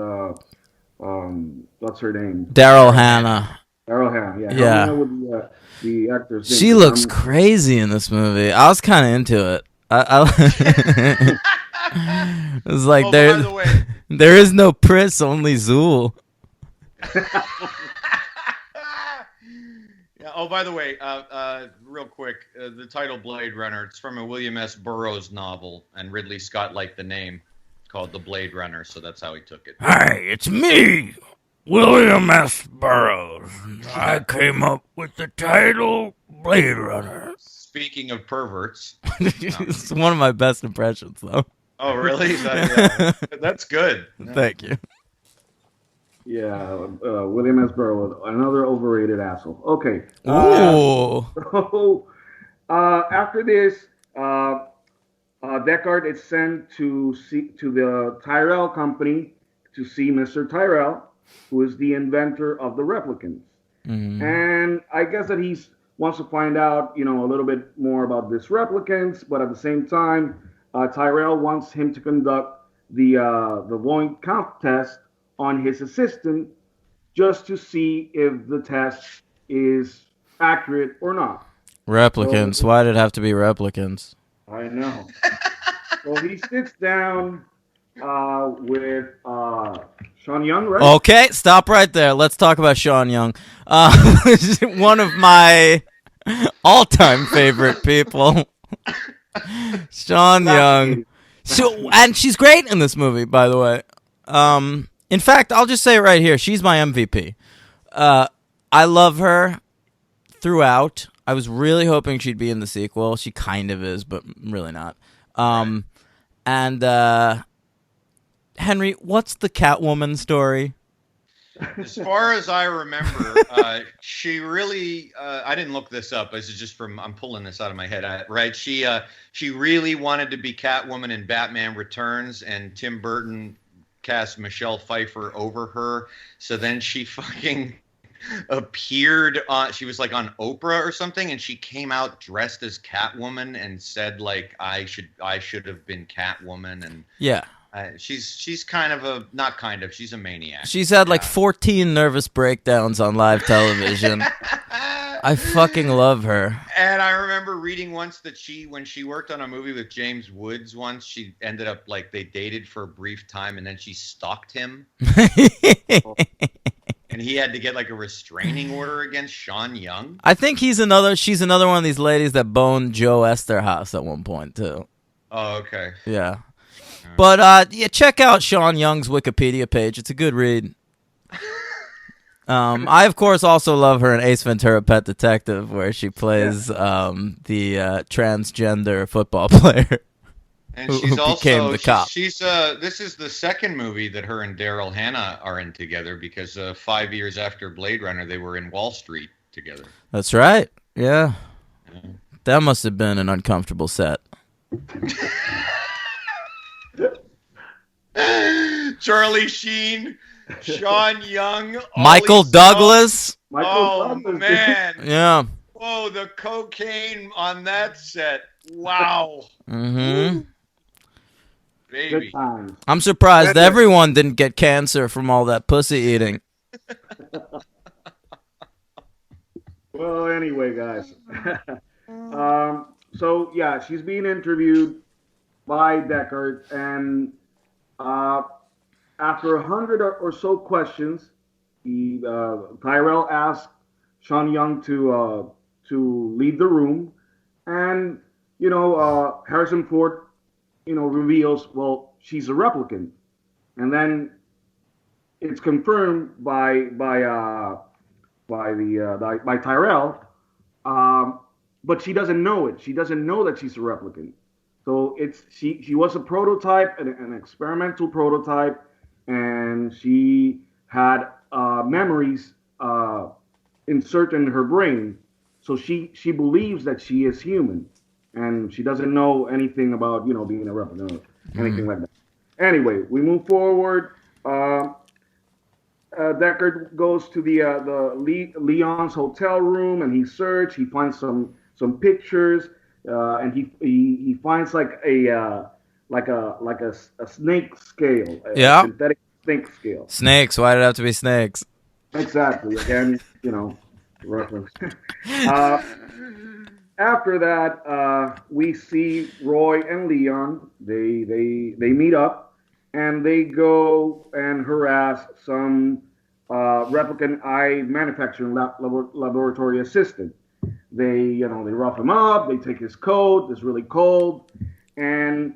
what's her name? Daryl Hannah. Daryl Hannah. Yeah. Yeah. I don't know what the actor's name She is. looks crazy in this movie. I was kind of into it. It was like Oh, by the way, there is no Pris, only Zool. yeah. Oh, by the way, real quick, the title Blade Runner, it's from a William S. Burroughs novel, and Ridley Scott liked the name, called The Blade Runner, so that's how he took it. Hey, it's me, William S. Burroughs. I came up with the title Blade Runner. Speaking of perverts. It's one of my best impressions, though. Oh, really? That's good. Thank you. Yeah, William S. Burroughs, another overrated asshole. Okay. Ooh. So after this, Deckard is sent to the Tyrell company to see Mr. Tyrell, who is the inventor of the replicants. Mm. And I guess that he wants to find out, a little bit more about this replicants, but at the same time, Tyrell wants him to conduct the Voight Kampff test on his assistant, just to see if the test is accurate or not. Replicants. So, why did it have to be replicants? I know. So he sits down with Sean Young, right? Okay, stop right there. Let's talk about Sean Young. One of my all-time favorite people. Sean Young. And she's great in this movie, by the way. In fact, I'll just say it right here. She's my MVP. I love her throughout. I was really hoping she'd be in the sequel. She kind of is, but really not. Right. And Henry, what's the Catwoman story? As far as I remember, she really, I didn't look this up. This is just I'm pulling this out of my head, right? She really wanted to be Catwoman in Batman Returns, and Tim Burton cast Michelle Pfeiffer over her. So then she fucking appeared on, she was like on Oprah or something, and she came out dressed as Catwoman and said like, I should have been Catwoman. And Yeah. She's she's a maniac. She's had like 14 nervous breakdowns on live television. I fucking love her. And I remember reading once that when she worked on a movie with James Woods once, she ended up like they dated for a brief time and then she stalked him. And he had to get like a restraining order against Sean Young. I think she's another one of these ladies that boned Joe Esterhaus at one point too. Oh, okay. Yeah. But yeah, check out Sean Young's Wikipedia page. It's a good read. I of course also love her in Ace Ventura: Pet Detective, where she plays the transgender football player. And she's who also became the cop. She's this is the second movie that her and Daryl Hannah are in together because 5 years after Blade Runner, they were in Wall Street together. That's right. Yeah. That must have been an uncomfortable set. Charlie Sheen, Sean Young, Michael Douglas. Man. Yeah. Whoa, the cocaine on that set. Wow. Mm-hmm. Baby. Good times. I'm surprised everyone didn't get cancer from all that pussy eating. Well, anyway, guys. So yeah, she's being interviewed by Deckard, and after 100 or so questions, Tyrell asked Sean Young to leave the room, and Harrison Ford, reveals, well, she's a replicant, and then it's confirmed by Tyrell, but she doesn't know it. She doesn't know that she's a replicant. So she was a prototype, an experimental prototype, and she had memories insert in her brain. So she believes that she is human, and she doesn't know anything about being a replicant or anything like that. Anyway, we move forward. Deckard goes to the Leon's hotel room, and he searches. He finds some pictures, and he finds like a snake scale, a synthetic snake scale. Snakes. Why did it have to be snakes? Exactly. Again, reference. After that, we see Roy and Leon. They meet up, and they go and harass some replicant eye manufacturing laboratory assistant. They rough him up. They take his coat. It's really cold, and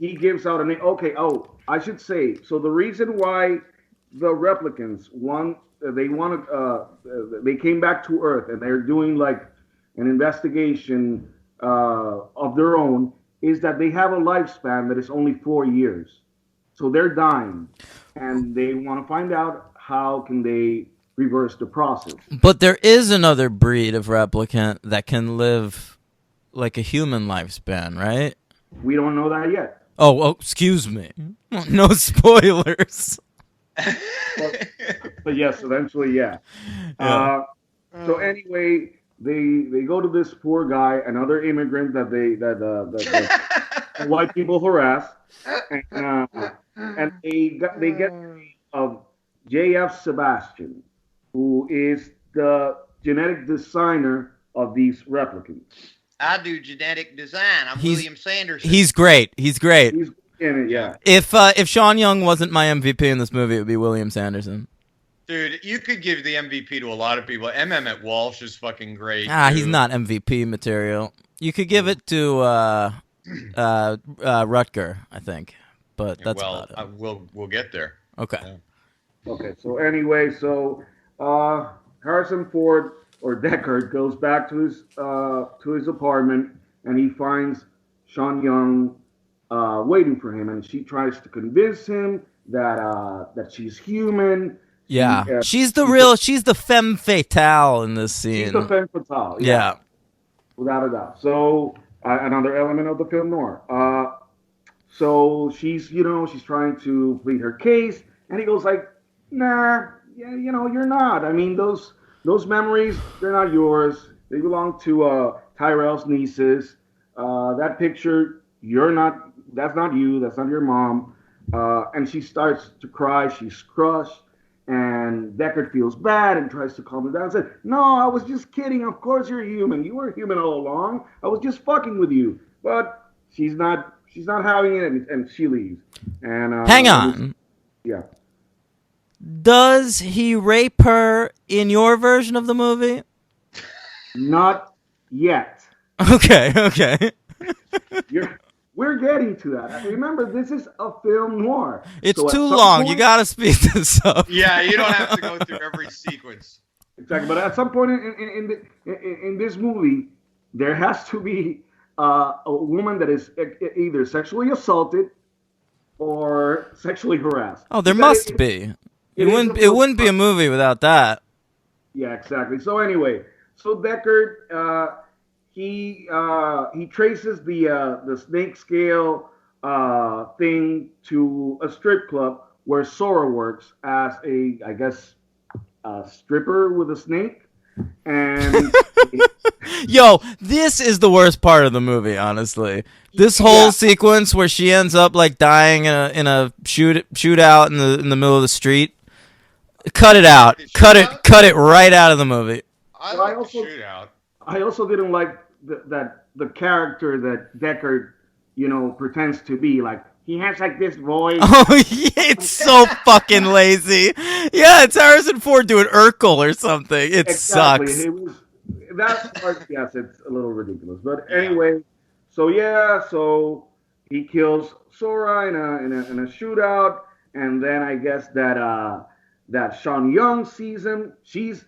he gives out a name. Okay. Oh, I should say. So the reason why the replicants they came back to Earth, and they're doing like an investigation of their own, is that they have a lifespan that is only 4 years. So they're dying, and they want to find out how can they reverse the process. But there is another breed of replicant that can live like a human lifespan, right? We don't know that yet. Oh, excuse me. No spoilers. But yes, eventually, yeah. So anyway, they go to this poor guy, another immigrant that the white people harass, and they get the name of J.F. Sebastian, who is the genetic designer of these replicants. I do genetic design. I'm William Sanderson. He's great. He's great. He's in it, yeah. If Sean Young wasn't my MVP in this movie, it would be William Sanderson. Dude, you could give the MVP to a lot of people. Mehmet Walsh is fucking great. He's not MVP material. You could give it to Rutger, I think. But that's about it. We'll get there. Okay. Yeah. Okay, so anyway, Harrison Ford, or Deckard, goes back to his apartment, and he finds Sean Young waiting for him, and she tries to convince him that she's human. Yeah, she's the femme fatale in this scene. She's the femme fatale. Yeah. Without a doubt. So another element of the film noir. So she's trying to plead her case, and he goes like, nah, yeah, you're not. I mean, those memories, they're not yours. They belong to Tyrell's nieces. That picture, you're not. That's not you. That's not your mom. and she starts to cry. She's crushed, and Deckard feels bad and tries to calm her down. And said, "No, I was just kidding. Of course you're human. You were human all along. I was just fucking with you." But she's not. She's not having it, and she leaves. And Hang on. yeah. Does he rape her in your version of the movie? Not yet. Okay. We're getting to that. Remember, this is a film noir. It's So at too some long. point- You gotta speed this up. Yeah, you don't have to go through every sequence. Exactly. But at some point in this movie, there has to be a woman that is either sexually assaulted or sexually harassed. Oh, there Because must be. It is wouldn't. a It wouldn't be a movie without that. Yeah, exactly. So anyway, so Deckard, he traces the snake scale thing to a strip club where Sora works as I guess, a stripper with a snake, and Yo, this is the worst part of the movie, honestly. This whole Yeah. sequence where she ends up like dying in a shootout in the middle of the street. Cut it out. Shootout? Cut it right out of the movie. I Well, I like also- the shootout. I also didn't like the character that Deckard, pretends to be. Like, he has like this voice. Oh yeah, it's so fucking lazy. Yeah, it's Harrison Ford doing Urkel or something. It Exactly. sucks. It was that part. Yes, it's a little ridiculous. But Yeah. anyway, so he kills Sora in a shootout, and then I guess that Sean Young sees him. She's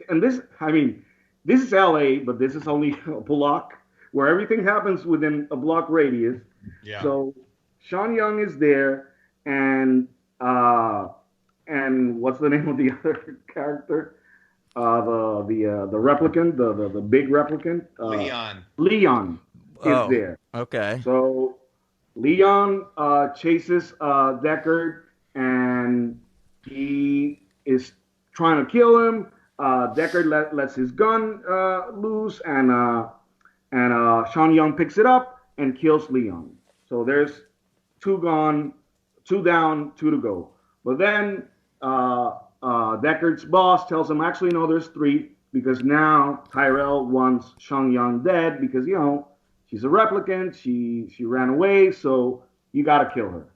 and this. I mean, this is L.A., but this is only a block where everything happens within a block radius. Yeah. So Sean Young is there, and what's the name of the other character? The replicant, the big replicant. Leon. Leon is Oh. there. Okay. So Leon chases Deckard, and he is trying to kill him. Deckard lets his gun loose, and Sean Young picks it up and kills Leon. So there's two gone, two down, two to go. But then Deckard's boss tells him, actually, no, there's three, because now Tyrell wants Sean Young dead because, she's a replicant. She ran away, so you got to kill her.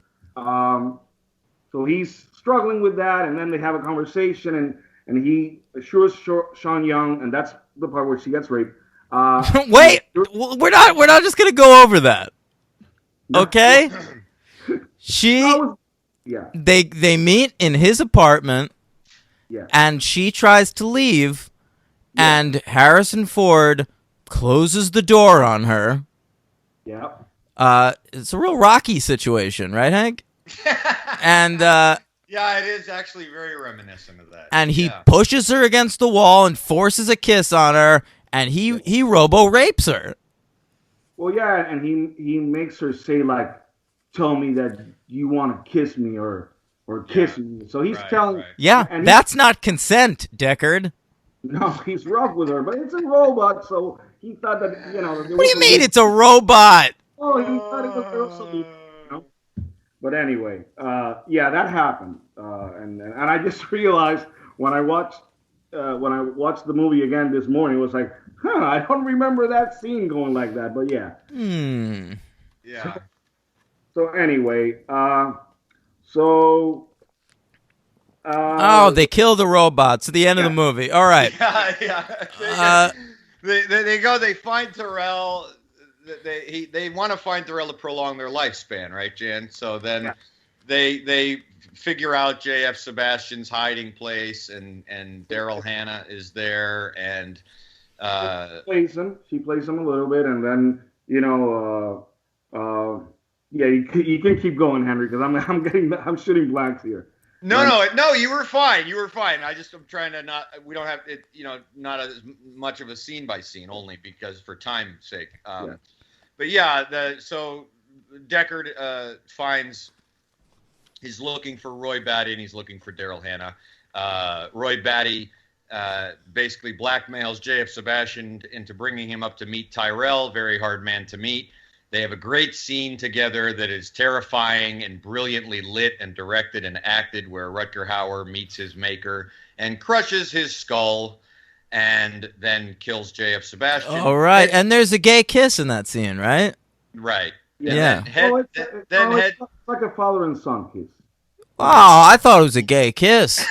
So he's struggling with that, and then they have a conversation, and he assures Sean Young, and that's the part where she gets raped. Wait, we're not just gonna go over that. Okay? Yeah. They meet in his apartment, Yeah. and she tries to leave, and Harrison Ford closes the door on her. Yeah. It's a real Rocky situation, right, Hank? And Yeah, it is actually very reminiscent of that. and he Yeah. pushes her against the wall and forces a kiss on her, and he robo rapes her. Well, yeah, and he makes her say, like, tell me that you want to kiss me or kiss me. So he's Right, telling. right. Yeah, And that's not consent, Deckard. No, he's rough with her, but it's a robot, so he thought that What do you mean it's a robot? Oh, he thought it was real solution. But anyway, yeah, that happened, and I just realized when I watched the movie again this morning, it was like, I don't remember that scene going like that. But yeah. Yeah. So anyway, so. Oh, they kill the robots at the end of the movie. All right. Yeah. They go. They find Terrell. They want to find Terrell to prolong their lifespan, right, Jan? So then they figure out J.F. Sebastian's hiding place, and Daryl Hannah is there, and She plays him a little bit, and then yeah, you can keep going, Henry, because I'm shooting blanks here. No, you were fine. I'm trying to not. We don't have it. Not as much of a scene by scene, only because for time's sake. But yeah, so Deckard finds. He's looking for Roy Batty, and he's looking for Daryl Hannah. Roy Batty basically blackmails J.F. Sebastian into bringing him up to meet Tyrell. Very hard man to meet. They have a great scene together that is terrifying and brilliantly lit and directed and acted, where Rutger Hauer meets his maker and crushes his skull and then kills J.F. Sebastian. All right, and there's a gay kiss in that scene, right? Right. Yeah. It's like a father and son kiss. Oh, I thought it was a gay kiss.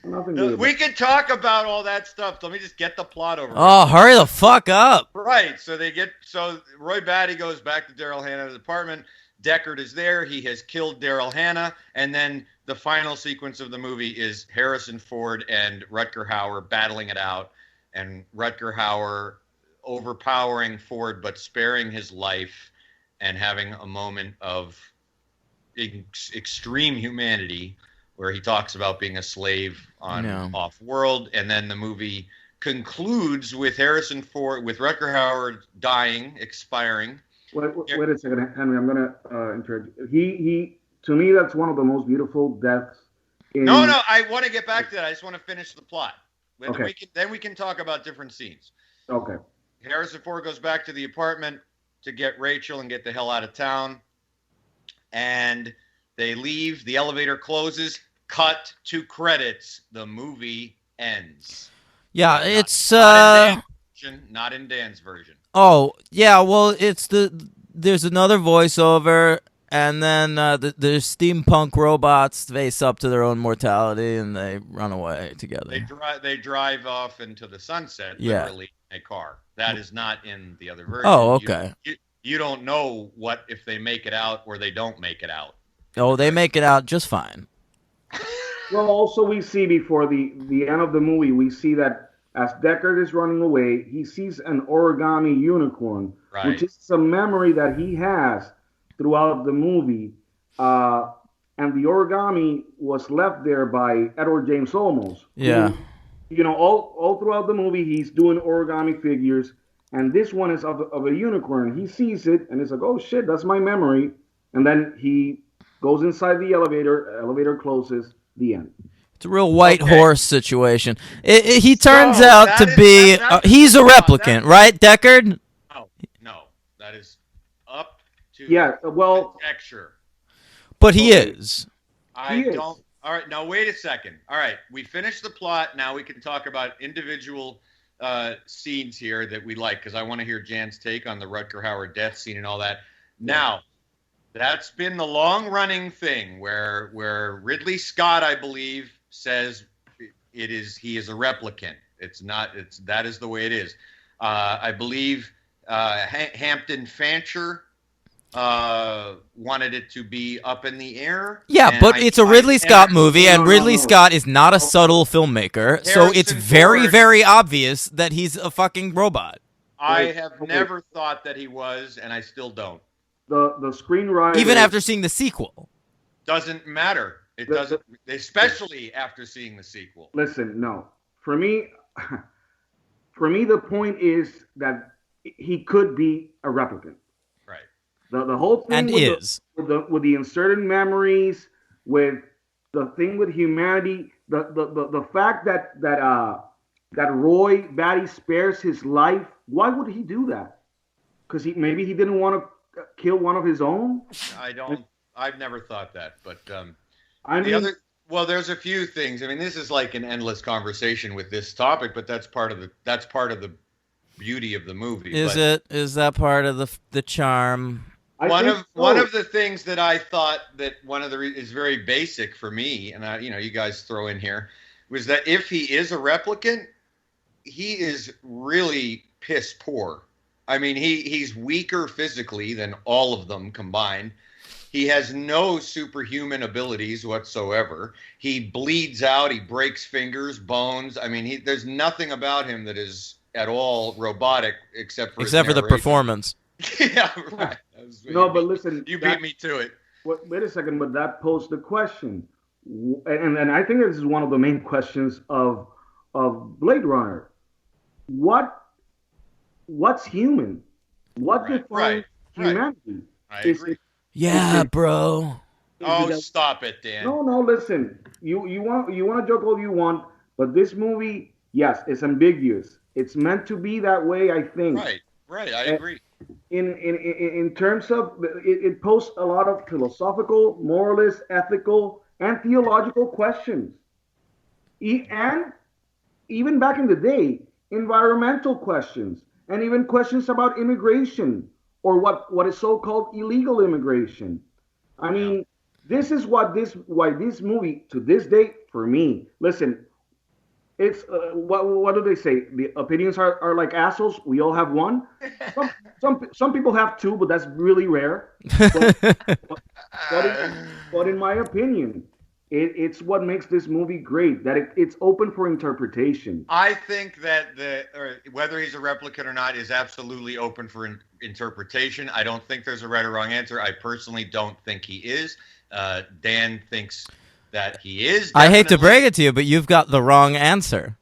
Nothing good. We can talk about all that stuff. Let me just get the plot over. Oh, hurry the fuck up. Right. So Roy Batty goes back to Daryl Hannah's apartment. Deckard is there. He has killed Daryl Hannah. And then the final sequence of the movie is Harrison Ford and Rutger Hauer battling it out. And Rutger Hauer overpowering Ford but sparing his life and having a moment of extreme humanity, where he talks about being a slave on off-world, and then the movie concludes with Harrison Ford, with Rutger Hauer dying, expiring. Wait a second, Henry. I'm gonna interrupt. He to me, that's one of the most beautiful deaths. No, I want to get back to that. I just want to finish the plot. Okay. Then we can talk about different scenes. Okay. Harrison Ford goes back to the apartment to get Rachel and get the hell out of town, and they leave. The elevator closes. Cut to credits. The movie ends. Yeah, it's not in Dan's version. Oh, yeah, well, there's another voiceover, and then the steampunk robots face up to their own mortality, and they run away together. They drive off into the sunset, literally, in a car. That is not in the other version. Oh, okay. You don't know what if they make it out or they don't make it out. Oh, they make it out just fine. Well, also we see before the end of the movie, we see that as Deckard is running away, he sees an origami unicorn, right, which is a memory that he has throughout the movie. And the origami was left there by Edward James Olmos. Yeah. Who, all throughout the movie, he's doing origami figures, and this one is of a unicorn. He sees it, and it's like, oh shit, that's my memory. And then he goes inside the elevator closes, the end. It's a real white horse situation. He turns out to be, he's a replicant, right, Deckard? No, that is up to conjecture. But he is. All right, now wait a second. All right, we finished the plot. Now we can talk about individual scenes here that we like, because I want to hear Jan's take on the Rutger Hauer death scene and all that. Now, that's been the long-running thing where Ridley Scott, I believe, says he is a replicant. That is the way it is. I believe Hampton Fancher wanted it to be up in the air. Yeah, but it's a Ridley Scott movie, and Ridley Scott is not a subtle filmmaker, so it's very, very obvious that he's a fucking robot. I have never thought that he was, and I still don't. The screenwriter, even after seeing the sequel, doesn't matter. It doesn't, especially after seeing the sequel. Listen, no. For me, the point is that he could be a replicant. Right. The whole thing with the inserted memories, with the thing with humanity, the fact that Roy Batty spares his life. Why would he do that? Because maybe he didn't want to kill one of his own. I've never thought that, but there's a few things. I mean, this is like an endless conversation with this topic, but that's part of the beauty of the movie. Is that part of the charm? One of the things that I thought that is very basic for me, and you guys throw in here, was that if he is a replicant, he is really piss poor. I mean, he's weaker physically than all of them combined. He has no superhuman abilities whatsoever. He bleeds out. He breaks fingers, bones. I mean, there's nothing about him that is at all robotic except for the performance. Yeah, right. No, but listen, you beat me to it. Wait a second, but that posed the question, and I think this is one of the main questions of Blade Runner. What's human? What defines humanity? I agree. Yeah, bro. Oh, stop it, Dan. No, listen. You want to joke all you want, but this movie, yes, it's ambiguous. It's meant to be that way, I think. Right. I agree. in terms of it posts a lot of philosophical, moralist, ethical, and theological questions, and even back in the day, environmental questions, and even questions about immigration or what is so-called illegal immigration. I mean, this is why this movie to this day for me. Listen, it's what do they say? The opinions are like assholes. We all have one. Some people have two, but that's really rare. But, but in my opinion, it's what makes this movie great. That it's open for interpretation. I think that whether he's a replicant or not is absolutely open for interpretation. I don't think there's a right or wrong answer. I personally don't think he is. Dan thinks that he is. I hate to break it to you, but you've got the wrong answer.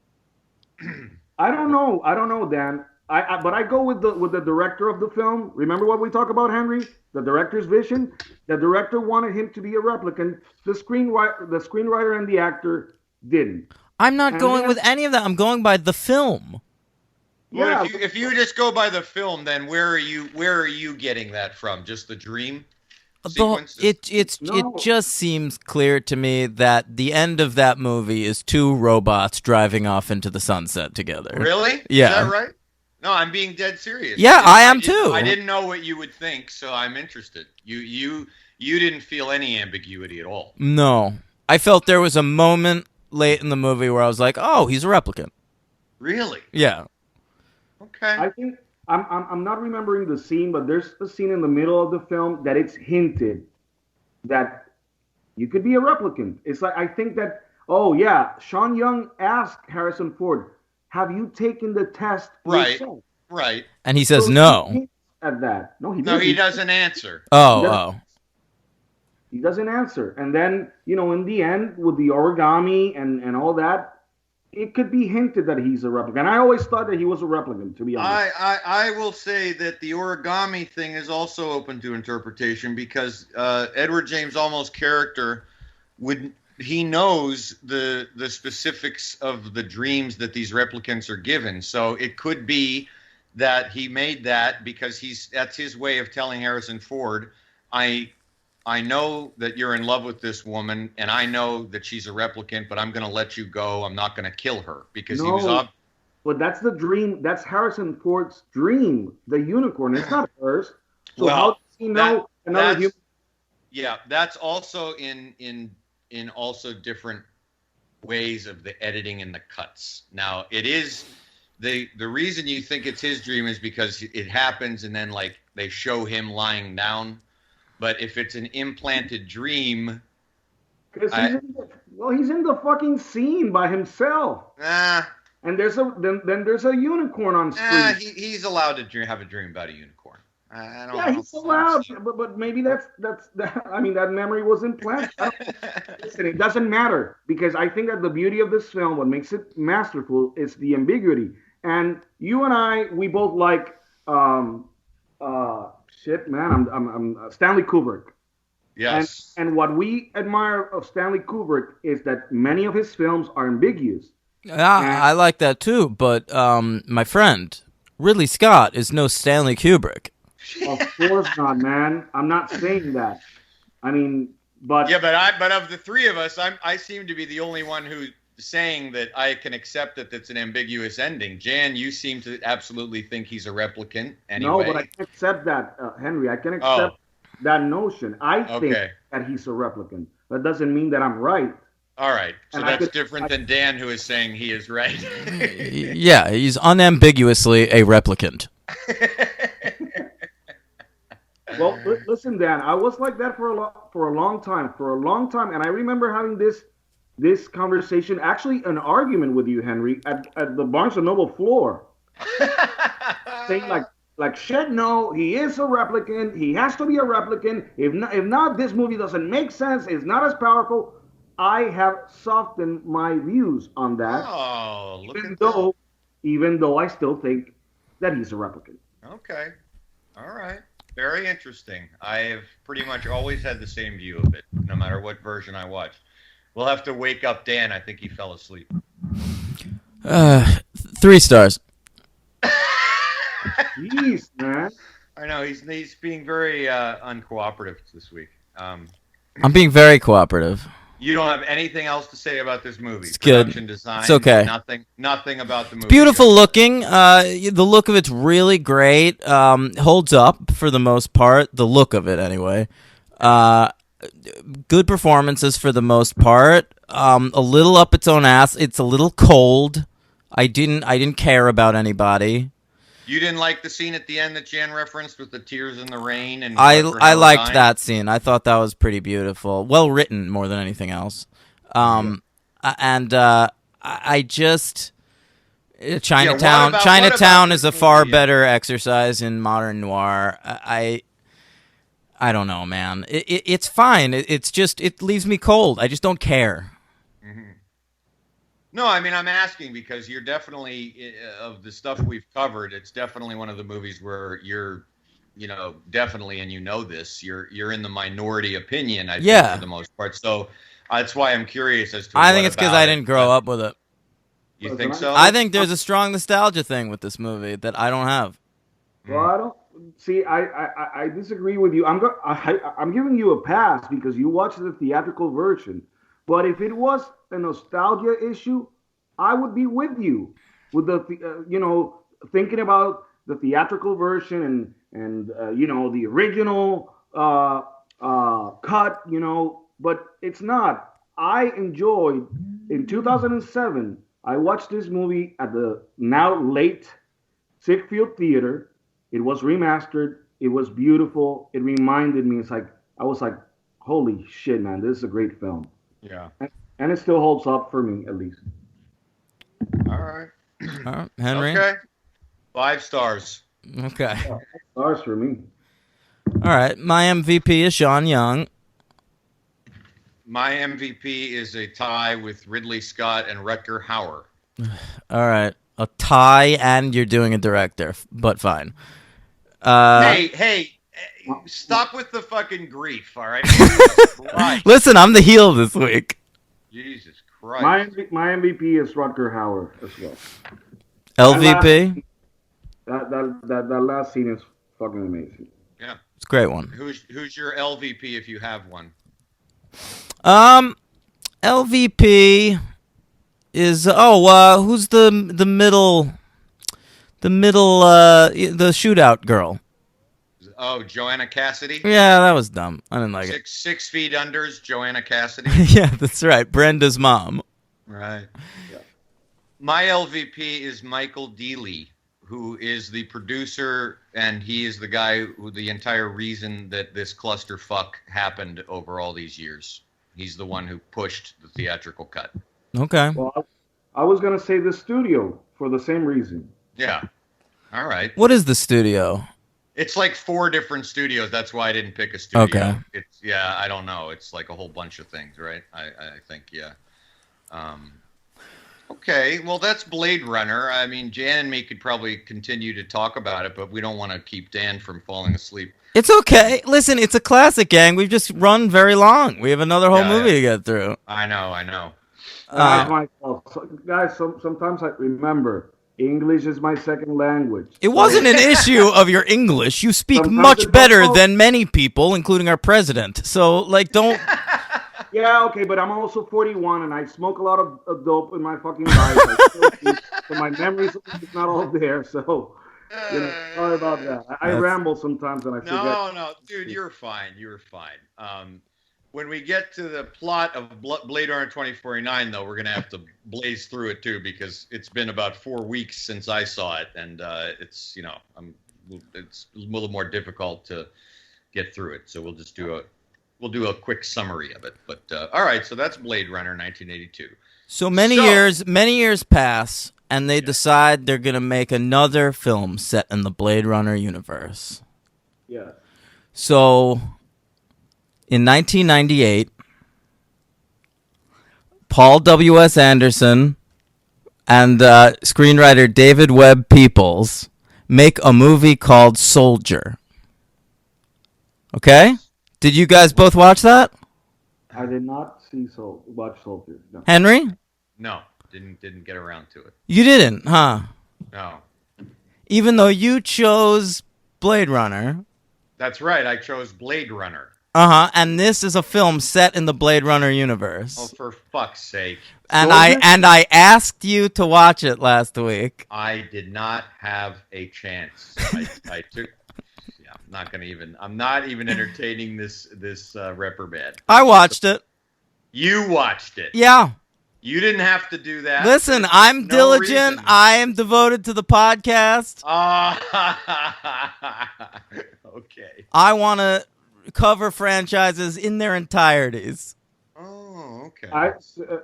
I don't know, Dan. But I go with the director of the film. Remember what we talked about, Henry? The director's vision. The director wanted him to be a replicant. The screenwriter and the actor didn't. I'm not going with any of that. I'm going by the film. Yeah. Well, if you just go by the film, then where are you getting that from? Just the dream sequence? It just seems clear to me that the end of that movie is two robots driving off into the sunset together. Really? Yeah. Is that right? No, I'm being dead serious. Yeah, I am too. I didn't know what you would think, so I'm interested. You didn't feel any ambiguity at all. No. I felt there was a moment late in the movie where I was like, "Oh, he's a replicant." Really? Yeah. Okay. I think I'm not remembering the scene, but there's a scene in the middle of the film that it's hinted that you could be a replicant. It's like I think that Sean Young asked Harrison Ford, have you taken the test yourself? Right. And he says no. At that. No, he doesn't answer. He doesn't answer. And then, in the end, with the origami and all that, it could be hinted that he's a replicant. And I always thought that he was a replicant, to be honest. I will say that the origami thing is also open to interpretation because Edward James Olmos' character he knows the specifics of the dreams that these replicants are given. So it could be that he made that because that's his way of telling Harrison Ford, I know that you're in love with this woman and I know that she's a replicant, but I'm going to let you go. I'm not going to kill her because he was but that's the dream. That's Harrison Ford's dream, the unicorn. It's not hers. So well, how does he know another human? Yeah, that's also in also different ways of the editing and the cuts. Now, it is the reason you think it's his dream is because it happens and then like they show him lying down. But if it's an implanted dream, because he's in the fucking scene by himself. And there's there's a unicorn on screen. He's allowed to have a dream about a unicorn. He's allowed, but maybe that's I mean, that memory was implanted. Listen, it doesn't matter because I think that the beauty of this film, what makes it masterful, is the ambiguity. And you and I, we both like I'm Stanley Kubrick. Yes. And what we admire of Stanley Kubrick is that many of his films are ambiguous. I like that too, but my friend Ridley Scott is no Stanley Kubrick. Of course not, man. I'm not saying that. I mean, but of the three of us, I seem to be the only one who's saying that I can accept that it's an ambiguous ending. Jan, you seem to absolutely think he's a replicant anyway. No, but I can accept that, Henry. I can accept that notion. I think that he's a replicant. That doesn't mean that I'm right. All right. So that's different than Dan, who is saying he is right. Yeah, he's unambiguously a replicant. Well, listen, Dan, I was like that for a long time, and I remember having this conversation, actually an argument with you, Henry, at the Barnes & Noble floor, saying like shit, no, he is a replicant, he has to be a replicant. If not, this movie doesn't make sense. It's not as powerful. I have softened my views on that. Oh, even though I still think that he's a replicant. Okay, all right. Very interesting. I have pretty much always had the same view of it, no matter what version I watched. We'll have to wake up Dan. I think he fell asleep. 3 stars. Jeez, man. I know he's being very uncooperative this week. I'm being very cooperative. You don't have anything else to say about this movie. It's good. Production design. It's okay. Nothing about the movie. It's beautiful looking. The look of it's really great. Holds up for the most part. The look of it, anyway. Good performances for the most part. A little up its own ass. It's a little cold. I didn't care about anybody. You didn't like the scene at the end that Jan referenced with the tears in the rain, and I liked that scene. I thought that was pretty beautiful. Well written more than anything else. I just Chinatown. Chinatown is a far better exercise in modern noir. I don't know, man. It's fine. It's just it leaves me cold. I just don't care. No, I mean I'm asking because you're definitely of the stuff we've covered. It's definitely one of the movies where you're, definitely, and this. You're in the minority opinion. I think for the most part. So that's why I'm curious as to. I think it's because I didn't grow up with it. You think so? I think there's a strong nostalgia thing with this movie that I don't have. Well, I don't see. I disagree with you. I'm giving you a pass because you watched the theatrical version. But if it was a nostalgia issue, I would be with you with the thinking about the theatrical version and the original cut. But it's not. I enjoyed in 2007. I watched this movie at the now late Ziegfeld Theater. It was remastered. It was beautiful. It reminded me. I was like, holy shit, man! This is a great film. Yeah. And it still holds up for me, at least. All right. Henry? Okay. 5 stars. Okay. 5 stars for me. All right. My MVP is Sean Young. My MVP is a tie with Ridley Scott and Rutger Hauer. All right. A tie and you're doing a director, but fine. Hey. Stop with the fucking grief, all right? Listen, I'm the heel this week. Jesus Christ. My MVP is Rutger Hauer as well. LVP? That last scene is fucking amazing. Yeah. It's a great one. Who's your LVP if you have one? LVP is who's the shootout girl? Oh, Joanna Cassidy? Yeah, that was dumb. I didn't like it. 6 Feet Under's Joanna Cassidy? Yeah, that's right. Brenda's mom. Right. Yeah. My LVP is Michael Dealey, who is the producer, and he is the guy who the entire reason that this clusterfuck happened over all these years. He's the one who pushed the theatrical cut. Okay. Well, I was going to say the studio for the same reason. Yeah. All right. What is the studio? It's like 4 different studios. That's why I didn't pick a studio. Okay. I don't know. It's like a whole bunch of things, right? I think, yeah. Okay, well, that's Blade Runner. I mean, Jan and me could probably continue to talk about it, but we don't want to keep Dan from falling asleep. It's okay. Listen, it's a classic, gang. We've just run very long. We have another whole movie to get through. I know. My fault. Guys, sometimes I remember English is my second language. It wasn't an issue of your English. You speak much better than many people, including our president. So, don't... Yeah, okay, but I'm also 41, and I smoke a lot of dope in my fucking life. So my memory's not all there, so... sorry about that. I ramble sometimes and I forget. No, dude, you're fine. You're fine. When we get to the plot of Blade Runner 2049, though, we're going to have to blaze through it, too, because it's been about 4 weeks since I saw it, and it's a little more difficult to get through it. So we'll just do a quick summary of it. But all right, so that's Blade Runner 1982. So many years pass, and they decide they're going to make another film set in the Blade Runner universe. Yeah. So, in 1998, Paul W.S. Anderson and screenwriter David Webb Peoples make a movie called Soldier. Okay? Did you guys both watch that? I did not watch Soldier. No. Henry? No, didn't get around to it. You didn't, huh? No. Even though you chose Blade Runner. That's right. I chose Blade Runner. And this is a film set in the Blade Runner universe. Oh, for fuck's sake! And Soldier? I asked you to watch it last week. I did not have a chance. I took. Yeah, I'm not even entertaining this reprimand. I watched it. You watched it. Yeah. You didn't have to do that. Listen, There's I'm no diligent. reason. I am devoted to the podcast. Okay. I want to cover franchises in their entireties. Oh, okay.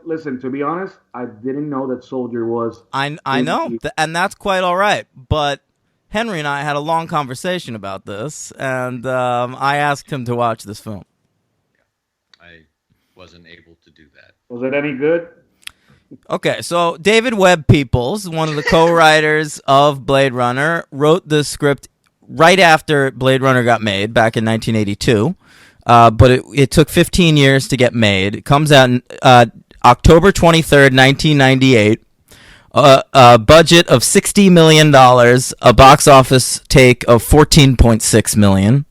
Listen. To be honest, I didn't know that Soldier was. I know, and that's quite all right. But Henry and I had a long conversation about this, and I asked him to watch this film. I wasn't able to do that. Was it any good? Okay, so David Webb Peoples, one of the co-writers of Blade Runner, wrote the script right after Blade Runner got made back in 1982. But it took 15 years to get made. It comes out October 23rd, 1998. A budget of $60 million, a box office take of $14.6 million.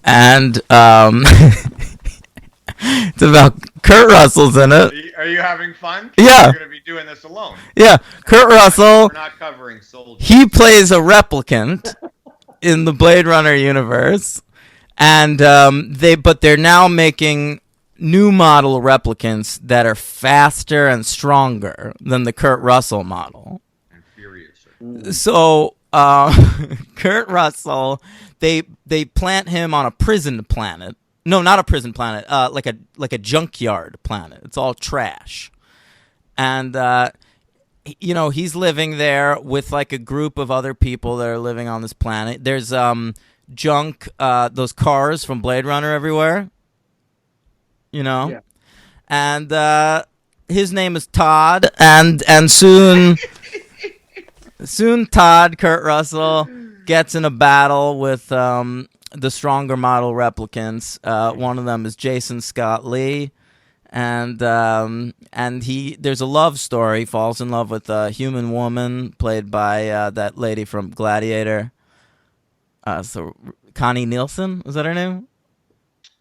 And it's about Kurt Russell's in it. Are you having fun? Yeah. You're going to be doing this alone. Yeah, Kurt Russell. We're not covering Soldier. He plays a replicant in the Blade Runner universe, and they're now making new model replicants that are faster and stronger than the Kurt Russell model. And furious. So Kurt Russell, they plant him on a prison planet. No, not a prison planet. Like a junkyard planet. It's all trash, and he's living there with like a group of other people that are living on this planet. There's junk, those cars from Blade Runner everywhere. Yeah. And his name is Todd, and soon Todd, Kurt Russell, gets in a battle with the stronger model replicants. One of them is Jason Scott Lee, and there's a love story. He falls in love with a human woman played by that lady from Gladiator. So Connie Nielsen, is that her name?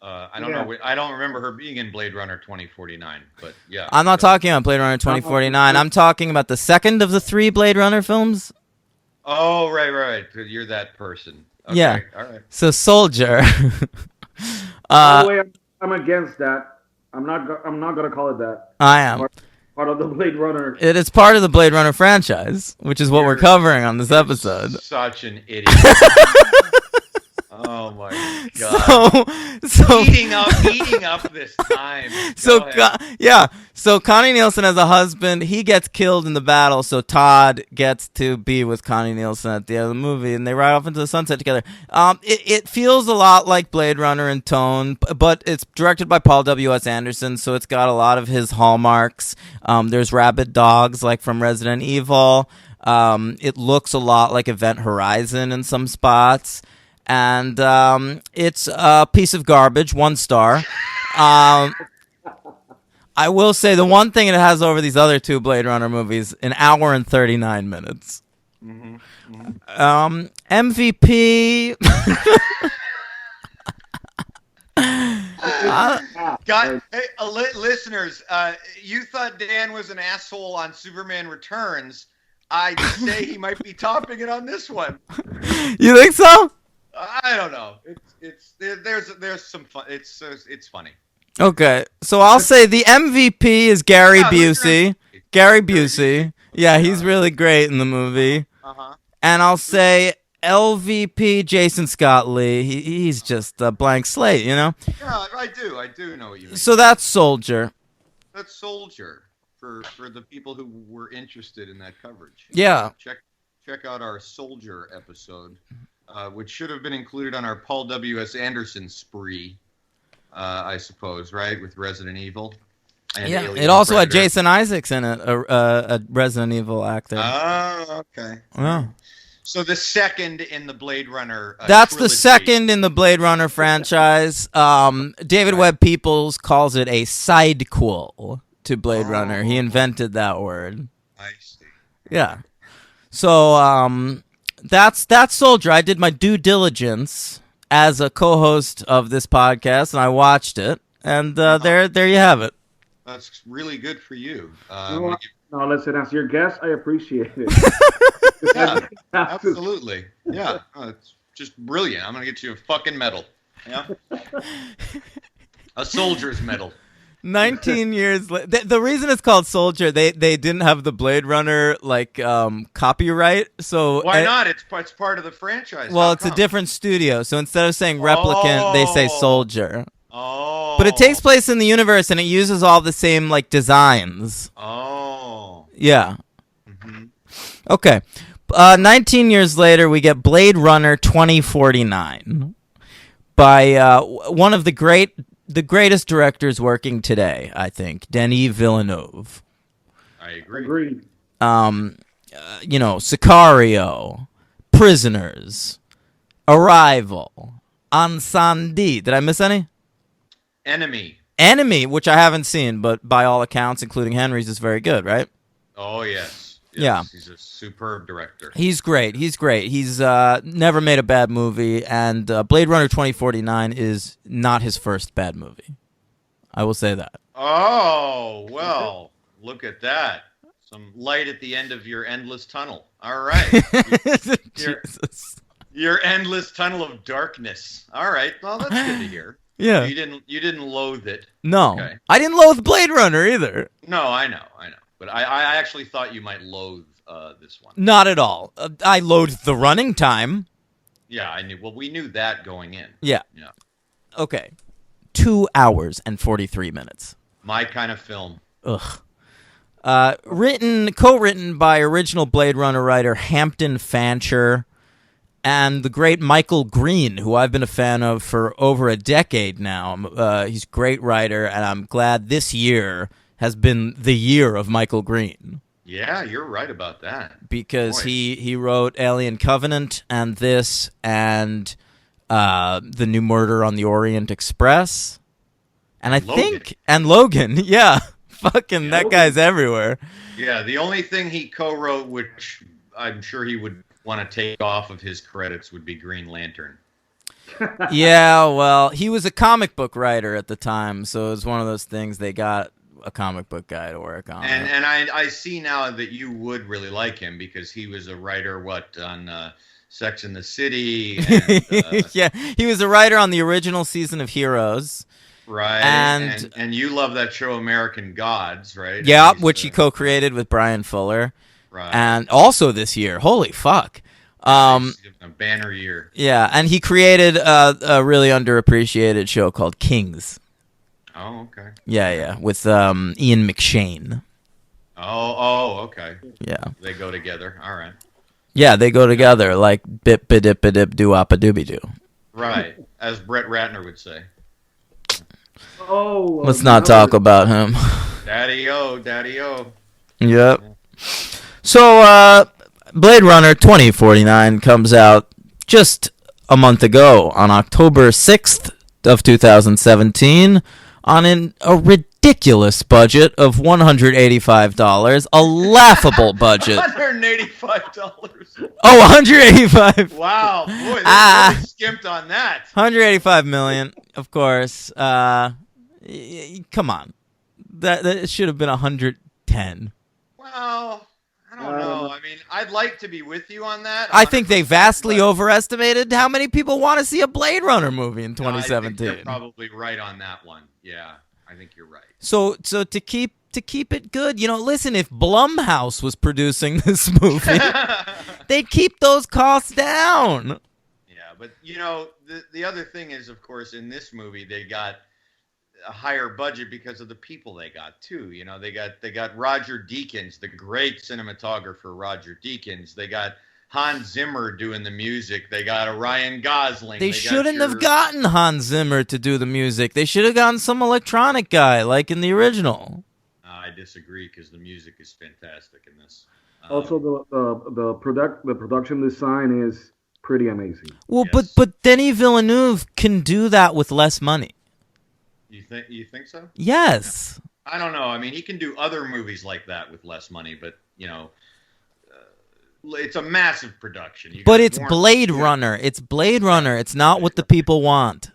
I don't know. I don't remember her being in Blade Runner 2049, but yeah. I'm not talking about Blade Runner 2049. I'm talking about the second of the 3 Blade Runner films. Oh, right. You're that person. Okay, Yeah. All right. So Soldier. By the way, I'm against that. I'm not gonna call it that. I am. Part of the Blade Runner. It is part of the Blade Runner franchise, which is what we're covering on this episode. Such an idiot. Oh my god. So eating up this time. So Go ahead. yeah, so Connie Nielsen has a husband. He gets killed in the battle, so Todd gets to be with Connie Nielsen at the end of the movie, and they ride off into the sunset together. It feels a lot like Blade Runner in tone, but it's directed by Paul W.S. Anderson, so it's got a lot of his hallmarks. There's rabid dogs like from Resident Evil. It looks a lot like Event Horizon in some spots. And it's a piece of garbage, 1 star. I will say the one thing it has over these other 2 Blade Runner movies, 1 hour and 39 minutes. MVP. God, hey, listeners, you thought Dan was an asshole on Superman Returns. I'd say he might be topping it on this one. You think so? I don't know. There's some fun. It's funny. Okay, so I'll say the MVP is Gary Busey. Gary Busey. Yeah, he's really great in the movie. And I'll say LVP Jason Scott Lee. He's just a blank slate, you know? Yeah, I do know what you mean. So that's Soldier. That's Soldier for the people who were interested in that coverage. Yeah. Check out our Soldier episode. Which should have been included on our Paul W.S. Anderson spree, I suppose, right, with Resident Evil. And Yeah, Alien it also had Predator. Jason Isaacs in it, a Resident Evil actor. Oh, okay. Wow. So the second in the Blade Runner That's the trilogy. second in the Blade Runner franchise. David Webb Peoples calls it a sidequel to Blade Runner. He invented that word. I see. Yeah. So That's Soldier. I did my due diligence as a co-host of this podcast, and I watched it. And there you have it. That's really good for you. No, listen, as your guest, I appreciate it. Yeah, absolutely. Yeah, it's just brilliant. I'm gonna get you a fucking medal. Yeah, a soldier's medal. 19 years the reason it's called Soldier, they didn't have the Blade Runner copyright, so why not? It's part of the franchise. Well, it's a different studio, so instead of saying replicant, they say Soldier. Oh, but it takes place in the universe and it uses all the same designs. Oh, yeah. Mm-hmm. Okay. 19 years later, we get Blade Runner 2049 by one of the greatest directors working today, I think, Denis Villeneuve. I agree. Agreed. Sicario, Prisoners, Arrival, Ansandi. Did I miss any? Enemy, which I haven't seen, but by all accounts, including Henry's, is very good, right? Oh, yes. Yeah. He's a superb director. He's great. He's never made a bad movie, and Blade Runner 2049 is not his first bad movie. I will say that. Oh, well, look at that. Some light at the end of your endless tunnel. All right. Jesus. Your endless tunnel of darkness. All right. Well, that's good to hear. Yeah. You didn't loathe it. No. Okay. I didn't loathe Blade Runner either. No, I know. But I actually thought you might loathe this one. Not at all. I loathed the running time. Yeah, I knew. Well, we knew that going in. Yeah. Yeah. Okay. 2 hours and 43 minutes. My kind of film. Ugh. Co-written by original Blade Runner writer Hampton Fancher and the great Michael Green, who I've been a fan of for over a decade now. He's a great writer, and I'm glad this year has been the year of Michael Green. Yeah, you're right about that. Because he wrote Alien Covenant and this and The New Murder on the Orient Express. And Logan, yeah. Fucking that guy's everywhere. Yeah, the only thing he co-wrote, which I'm sure he would want to take off of his credits, would be Green Lantern. Yeah, well, he was a comic book writer at the time, so it was one of those things they got a comic book guy to work on. And I see now that you would really like him because he was a writer, on Sex and the City. And, yeah, he was a writer on the original season of Heroes. Right, and you love that show American Gods, right? Yeah, which he co-created with Brian Fuller. Right. And also this year, holy fuck. A banner year. Yeah, and he created a really underappreciated show called Kings. Oh, okay. Yeah, with Ian McShane. Oh, okay. Yeah. They go together. All right. Yeah, they go together like bip bidip bidip doo apa dooby doo. Right, as Brett Ratner would say. Oh, let's not talk about him. Daddy-o. Yep. So, Blade Runner 2049 comes out just a month ago on October 6th of 2017 on a ridiculous budget of $185, a laughable budget. $185. Oh, $185. Wow, boy, they really skimped on that. $185 million, of course. Come on, that should have been $110. Well, I don't know. I mean, I'd like to be with you on that. I think they vastly overestimated how many people want to see a Blade Runner movie in 2017. I think you're probably right on that one. Yeah, I think you're right. So to keep it good, listen, if Blumhouse was producing this movie, they'd keep those costs down. Yeah, but the other thing is, of course, in this movie they got a higher budget because of the people they got too. They got Roger Deakins, the great cinematographer Roger Deakins. They got Hans Zimmer doing the music. They got a Ryan Gosling. They shouldn't have gotten Hans Zimmer to do the music. They should have gotten some electronic guy like in the original. I disagree because the music is fantastic in this. Also, the production design is pretty amazing. Well, Yes. but Denis Villeneuve can do that with less money. You think so? Yes. I don't know. I mean, he can do other movies like that with less money, but it's a massive production. You But got it's Warren- Blade Runner. It's Blade Runner. It's not what the people want.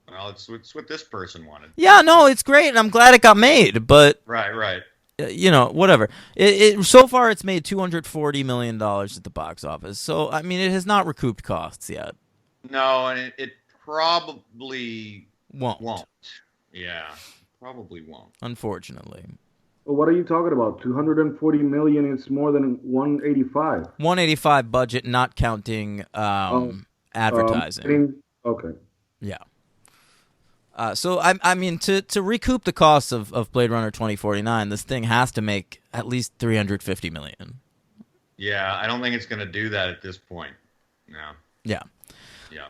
Well, it's what this person wanted. Yeah, no, it's great, and I'm glad it got made. But Right. you know, whatever. It so far it's made $240 million at the box office. So I mean, it has not recouped costs yet. No, and it probably Won't. Yeah, probably won't. Unfortunately. Well, what are you talking about? 240 million is more than 185. 185 budget, not counting advertising. Okay. Yeah. So I mean, to recoup the costs of Blade Runner 2049, this thing has to make at least 350 million. Yeah, I don't think it's going to do that at this point. No. Yeah. Yeah.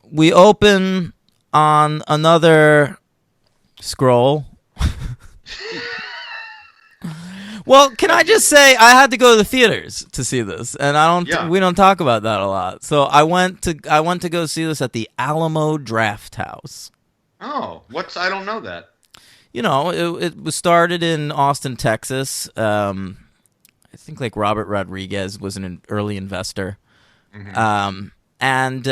We open on another scroll. Well, can I just say I had to go to the theaters to see this, and we don't talk about that a lot. So I went to go see this at the Alamo Drafthouse. Oh, I don't know that. You know, it was started in Austin, Texas. I think like Robert Rodriguez was an early investor. Mm-hmm. And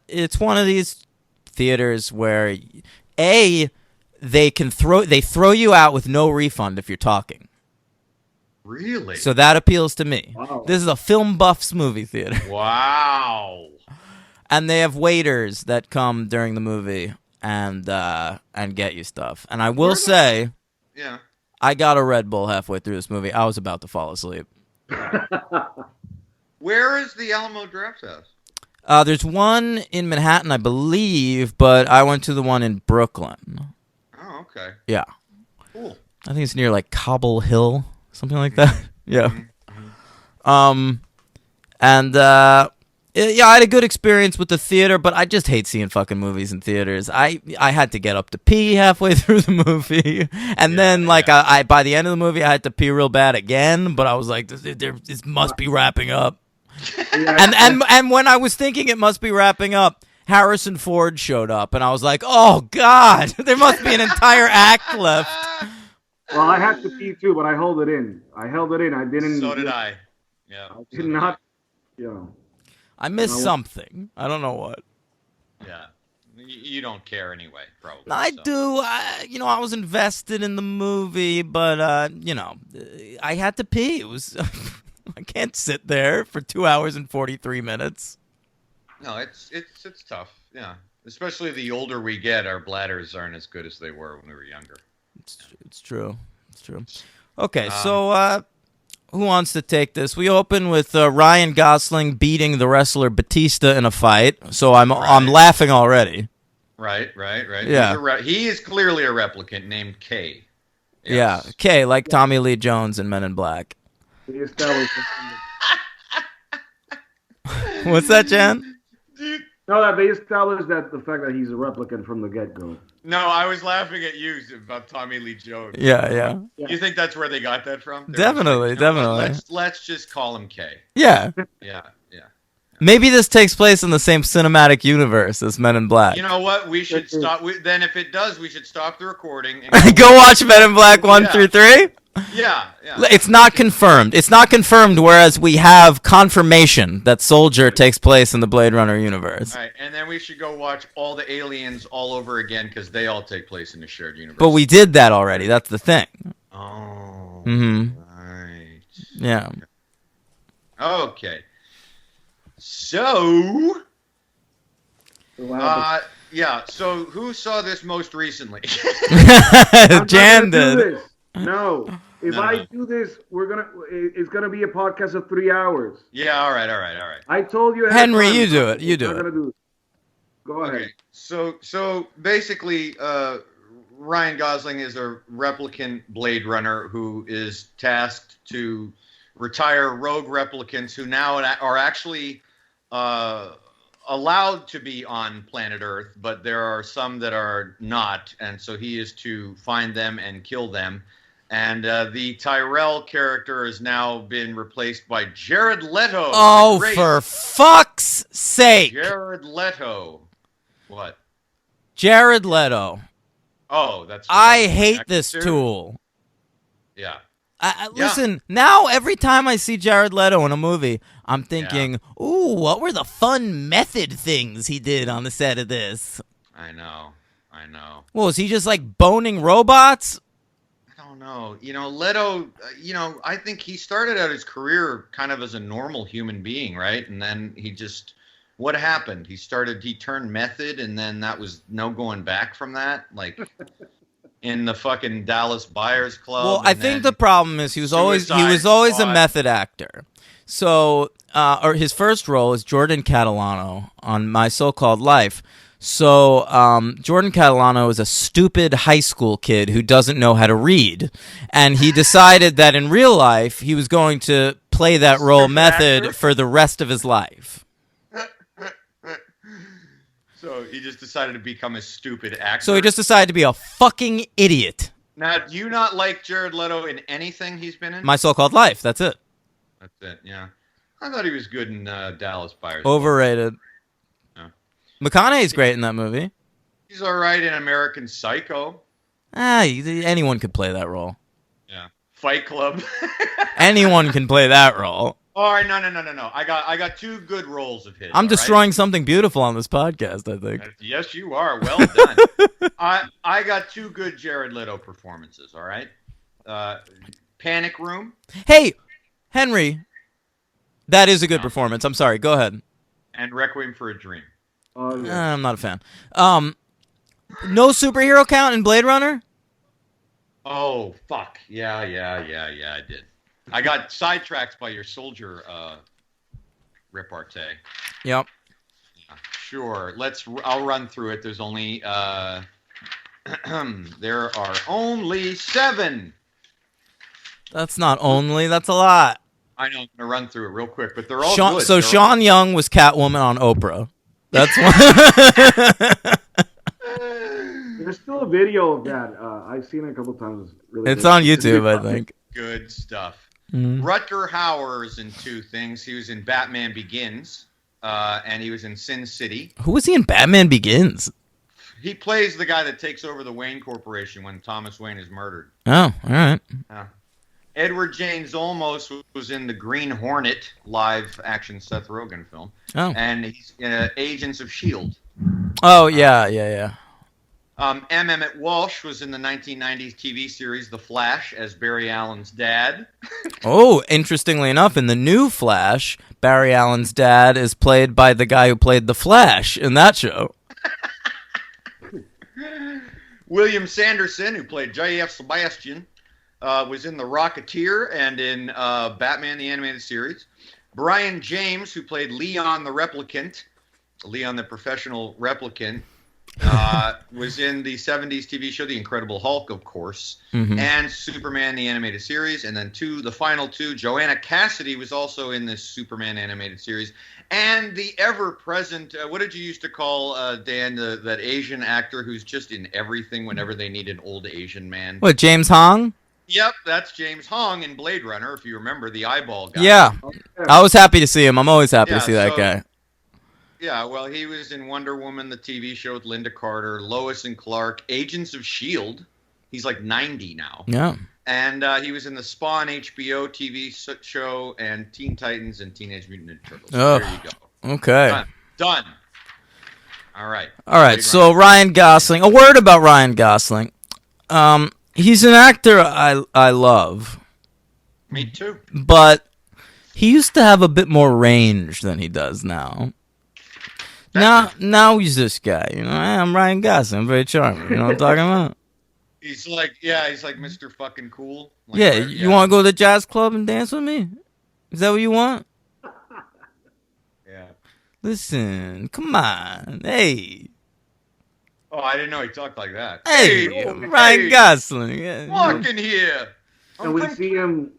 it's one of these theaters where they throw you out with no refund if you're talking. Really? So that appeals to me. Wow. This is a film buffs movie theater. Wow. And they have waiters that come during the movie and get you stuff. And I will say, Yeah. I got a Red Bull halfway through this movie. I was about to fall asleep. Where is the Alamo Drafthouse? There's one in Manhattan, I believe, but I went to the one in Brooklyn. Oh, okay. Yeah. Cool. I think it's near like Cobble Hill, something like that. Yeah. Yeah, I had a good experience with the theater, but I just hate seeing fucking movies in theaters. I had to get up to pee halfway through the movie, and then I by the end of the movie I had to pee real bad again. But I was like, this must be wrapping up. And when I was thinking it must be wrapping up, Harrison Ford showed up, and I was like, oh God, there must be an entire act left. Well, I had to pee too, but I held it in. I didn't. So did I. Yeah. I did not. You know. I missed something. I don't know what. Yeah. You don't care anyway, probably. I do. I was invested in the movie, but I had to pee. It was. I can't sit there for 2 hours and 43 minutes. No, it's tough. Yeah. Especially the older we get, our bladders aren't as good as they were when we were younger. It's true. It's true. Okay, so who wants to take this? We open with Ryan Gosling beating the wrestler Batista in a fight. So I'm laughing already. Right. Yeah. He is clearly a replicant named K. Yes. Yeah, K, like Tommy Lee Jones in Men in Black. What's that, Jan? No, that they established that the fact that he's a replicant from the get-go. No, I was laughing at you about Tommy Lee Jones. Yeah. You think that's where they got that from? Definitely. Let's just call him K. Yeah. Yeah. Maybe this takes place in the same cinematic universe as Men in Black. You know what? We should stop. Then if it does, we should stop the recording and go watch Men in Black 1 through 3? Yeah. It's not confirmed. It's not confirmed, whereas we have confirmation that Soldier takes place in the Blade Runner universe. All right, and then we should go watch all the aliens all over again because they all take place in the shared universe. But we did that already. That's the thing. Oh. Mm-hmm. Right. Yeah. Okay. So. Yeah. So who saw this most recently? Jan did. No. If I do this, it's gonna be a podcast of 3 hours. Yeah, all right. I told you, Henry, you do it. You do it. Go ahead. Okay. So basically, Ryan Gosling is a replicant Blade Runner who is tasked to retire rogue replicants who now are actually allowed to be on planet Earth, but there are some that are not, and so he is to find them and kill them. And the Tyrell character has now been replaced by Jared Leto. Oh, for fuck's sake. Jared Leto. What? Jared Leto. Oh, that's... I hate this tool. Yeah. Yeah. Listen, now every time I see Jared Leto in a movie, I'm thinking, ooh, what were the fun method things he did on the set of this? I know. Well, was he just like boning robots? I don't know. Leto, I think he started out his career kind of as a normal human being, right? And then what happened? He turned method, and then that was no going back from that. Like in the fucking Dallas Buyers Club. Well, I think the problem is he was always a method actor. So, or his first role is Jordan Catalano on My So-Called Life. So, Jordan Catalano is a stupid high school kid who doesn't know how to read, and he decided that in real life he was going to play that role method for the rest of his life. So he just decided to become a stupid actor. So he just decided to be a fucking idiot. Now, do you not like Jared Leto in anything he's been in? My So-Called Life. That's it. That's it. Yeah, I thought he was good in Dallas Buyers. Overrated. Yeah. McConaughey's great in that movie. He's all right in American Psycho. Anyone could play that role. Yeah. Fight Club. Anyone can play that role. All right, no. I got two good roles of his. I'm destroying something beautiful on this podcast, I think. Yes, you are. Well done. I got two good Jared Leto performances. All right. Panic Room. Hey, Henry, that is a good performance. I'm sorry. Go ahead. And Requiem for a Dream. I'm not a fan. No superhero count in Blade Runner? Oh, fuck. Yeah, I did. I got sidetracked by your soldier repartee. Yep. Yeah, sure. I'll run through it. There's only there are only 7. That's not only. That's a lot. I know. I'm gonna run through it real quick, but they're all good. So Sean Young was Catwoman on Oprah. That's one. There's still a video of that. I've seen it a couple times. It's on YouTube, I think. Good stuff. Mm-hmm. Rutger Hauer is in 2 things. He was in Batman Begins, and he was in Sin City. Who was he in Batman Begins? He plays the guy that takes over the Wayne Corporation when Thomas Wayne is murdered. Oh, all right. Edward James Olmos was in the Green Hornet live-action Seth Rogen film. Oh. And he's in Agents of S.H.I.E.L.D. Oh, yeah. M. Emmett Walsh was in the 1990s TV series The Flash as Barry Allen's dad. Oh, interestingly enough, in the new Flash, Barry Allen's dad is played by the guy who played The Flash in that show. William Sanderson, who played J.F. Sebastian, was in The Rocketeer and in Batman the Animated Series. Brian James, who played Leon the Replicant, Leon the Professional Replicant, was in the 70s TV show The Incredible Hulk, of course, and Superman the Animated Series. And then the final 2, Joanna Cassidy was also in this Superman animated series. And the ever-present, what did you used to call, Dan, that Asian actor who's just in everything whenever they need an old Asian man? What, James Hong? Yep, that's James Hong in Blade Runner, if you remember, the eyeball guy. Yeah, I was happy to see him. I'm always happy to see that guy. Yeah, well, he was in Wonder Woman, the TV show with Linda Carter, Lois and Clark, Agents of S.H.I.E.L.D. He's like 90 now. Yeah. And he was in the Spawn HBO TV show and Teen Titans and Teenage Mutant Ninja Turtles. Oh, there you go. Okay. Done. All right. So Ryan Gosling. A word about Ryan Gosling. He's an actor I love. Me too. But he used to have a bit more range than he does now. Now he's this guy. You know, I'm Ryan Gosling. I'm very charming. You know what I'm talking about? He's like Mr. Fucking Cool. Like, you want to go to the jazz club and dance with me? Is that what you want? Yeah. Listen, come on. Hey. Oh, I didn't know he talked like that. Hey, Ryan Gosling. Yeah. Walk in here. And we see him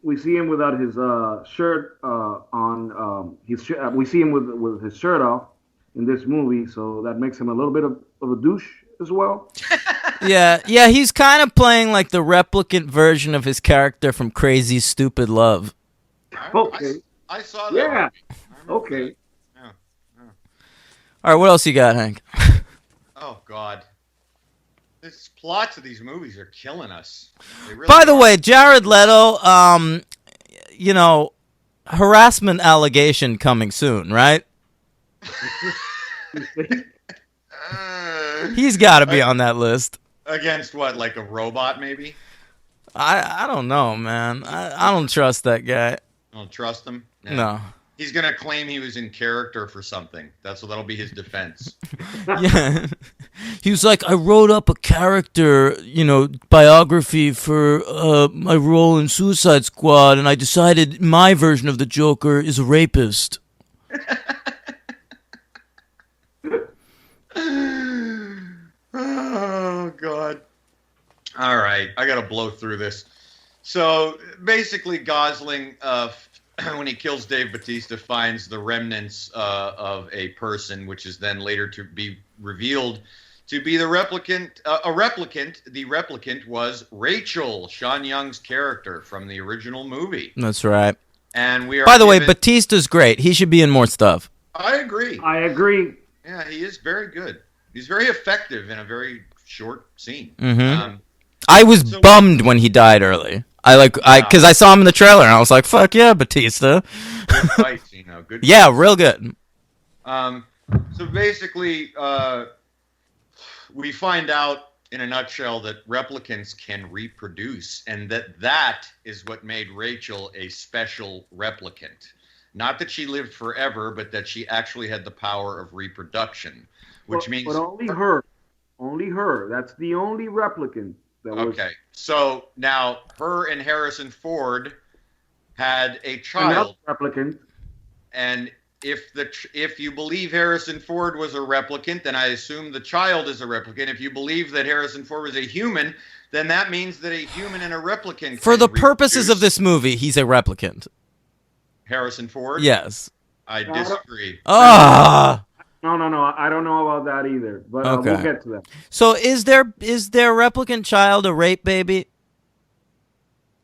without his shirt on. We see him with his shirt off in this movie, so that makes him a little bit of a douche as well. Yeah, he's kind of playing like the replicant version of his character from Crazy Stupid Love. Okay. I saw that. Yeah. Okay. All right, what else you got, Hank? Oh, God. This plots of these movies are killing us. They really By the are. way, Jared Leto, you know, harassment allegation coming soon, right? He's got to be on that list. Against what, like a robot, maybe? I don't know, man. I don't trust that guy. Don't trust him? Yeah. No. He's gonna claim he was in character for something. That'll be his defense. Yeah. He was like, I wrote up a character, you know, biography for my role in Suicide Squad, and I decided my version of the Joker is a rapist. Oh God. All right, I gotta blow through this. So basically, Gosling, when he kills Dave Bautista, finds the remnants of a person, which is then later to be revealed to be the replicant. A replicant. The replicant was Rachel, Sean Young's character from the original movie. That's right. And we are. By the way, Batista's great. He should be in more stuff. I agree. I agree. Yeah, he is very good. He's very effective in a very short scene. Mhm. I was So- bummed when he died early. Because I saw him in the trailer, and I was like, fuck yeah, Batista. Good fights, you know. Good. Yeah, real good. So basically, we find out in a nutshell that replicants can reproduce, and that is what made Rachel a special replicant. Not that she lived forever, but that she actually had the power of reproduction, which means. But only her. Only her. That's the only replicant that was. Okay, so now her and Harrison Ford had a child, Another replicant. and if you believe Harrison Ford was a replicant, then I assume the child is a replicant. If you believe that Harrison Ford was a human, then that means that a human and a replicant. For can the purposes of reproduce. this movie, he's a replicant. Harrison Ford. Yes. I disagree. Ah. No. I don't know about that either. But Okay. we'll get to that. So is their replicant child a rape baby?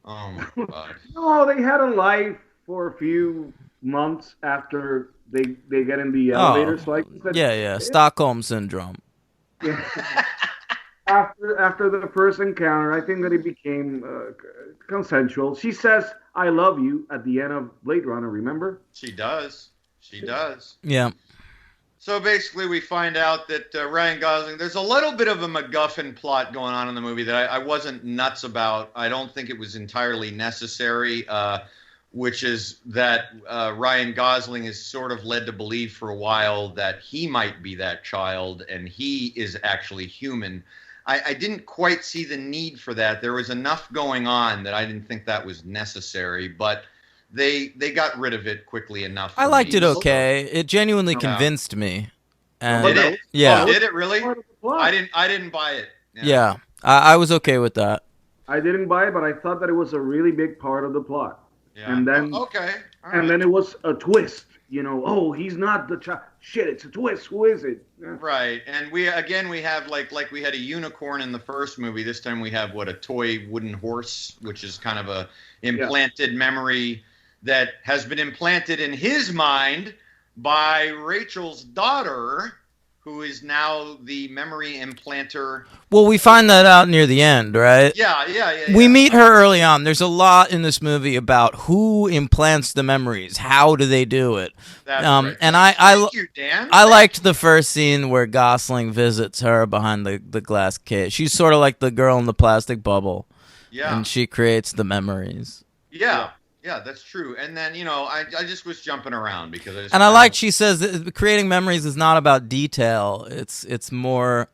Oh my God. No, they had a life for a few months after they get in the elevator. So I guess that- Yeah. Stockholm syndrome. After the first encounter, I think that it became consensual. She says, "I love you" at the end of Blade Runner. Remember? She does. She does. Yeah. So basically, we find out that Ryan Gosling, there's a little bit of a MacGuffin plot going on in the movie that I wasn't nuts about. I don't think it was entirely necessary, which is that Ryan Gosling is sort of led to believe for a while that he might be that child and he is actually human. I didn't quite see the need for that. There was enough going on that I didn't think that was necessary, but they got rid of it quickly enough. I for liked me. it okay. It genuinely Yeah. convinced me. And Did it? Yeah. Oh, did it really? Part of the plot. I didn't buy it. Yeah. I was okay with that. I didn't buy it, but I thought that it was a really big part of the plot. Yeah. And then- Oh, okay. All And right. then it was a twist. You know, oh, he's not the child. Shit, it's a twist. Who is it? Right, and we have like we had a unicorn in the first movie. This time we have a toy wooden horse, which is kind of a implanted memory that has been implanted in his mind by Rachel's daughter, who is now the memory implanter. Well, we find that out near the end, right? Yeah. We meet her early on. There's a lot in this movie about who implants the memories. How do they do it? That's right. And Thank you, Dan. I liked the first scene where Gosling visits her behind the glass case. She's sort of like the girl in the plastic bubble, Yeah. and she creates the memories. Yeah, that's true. And then I just was jumping around because I just And I like she says that creating memories is not about detail. It's more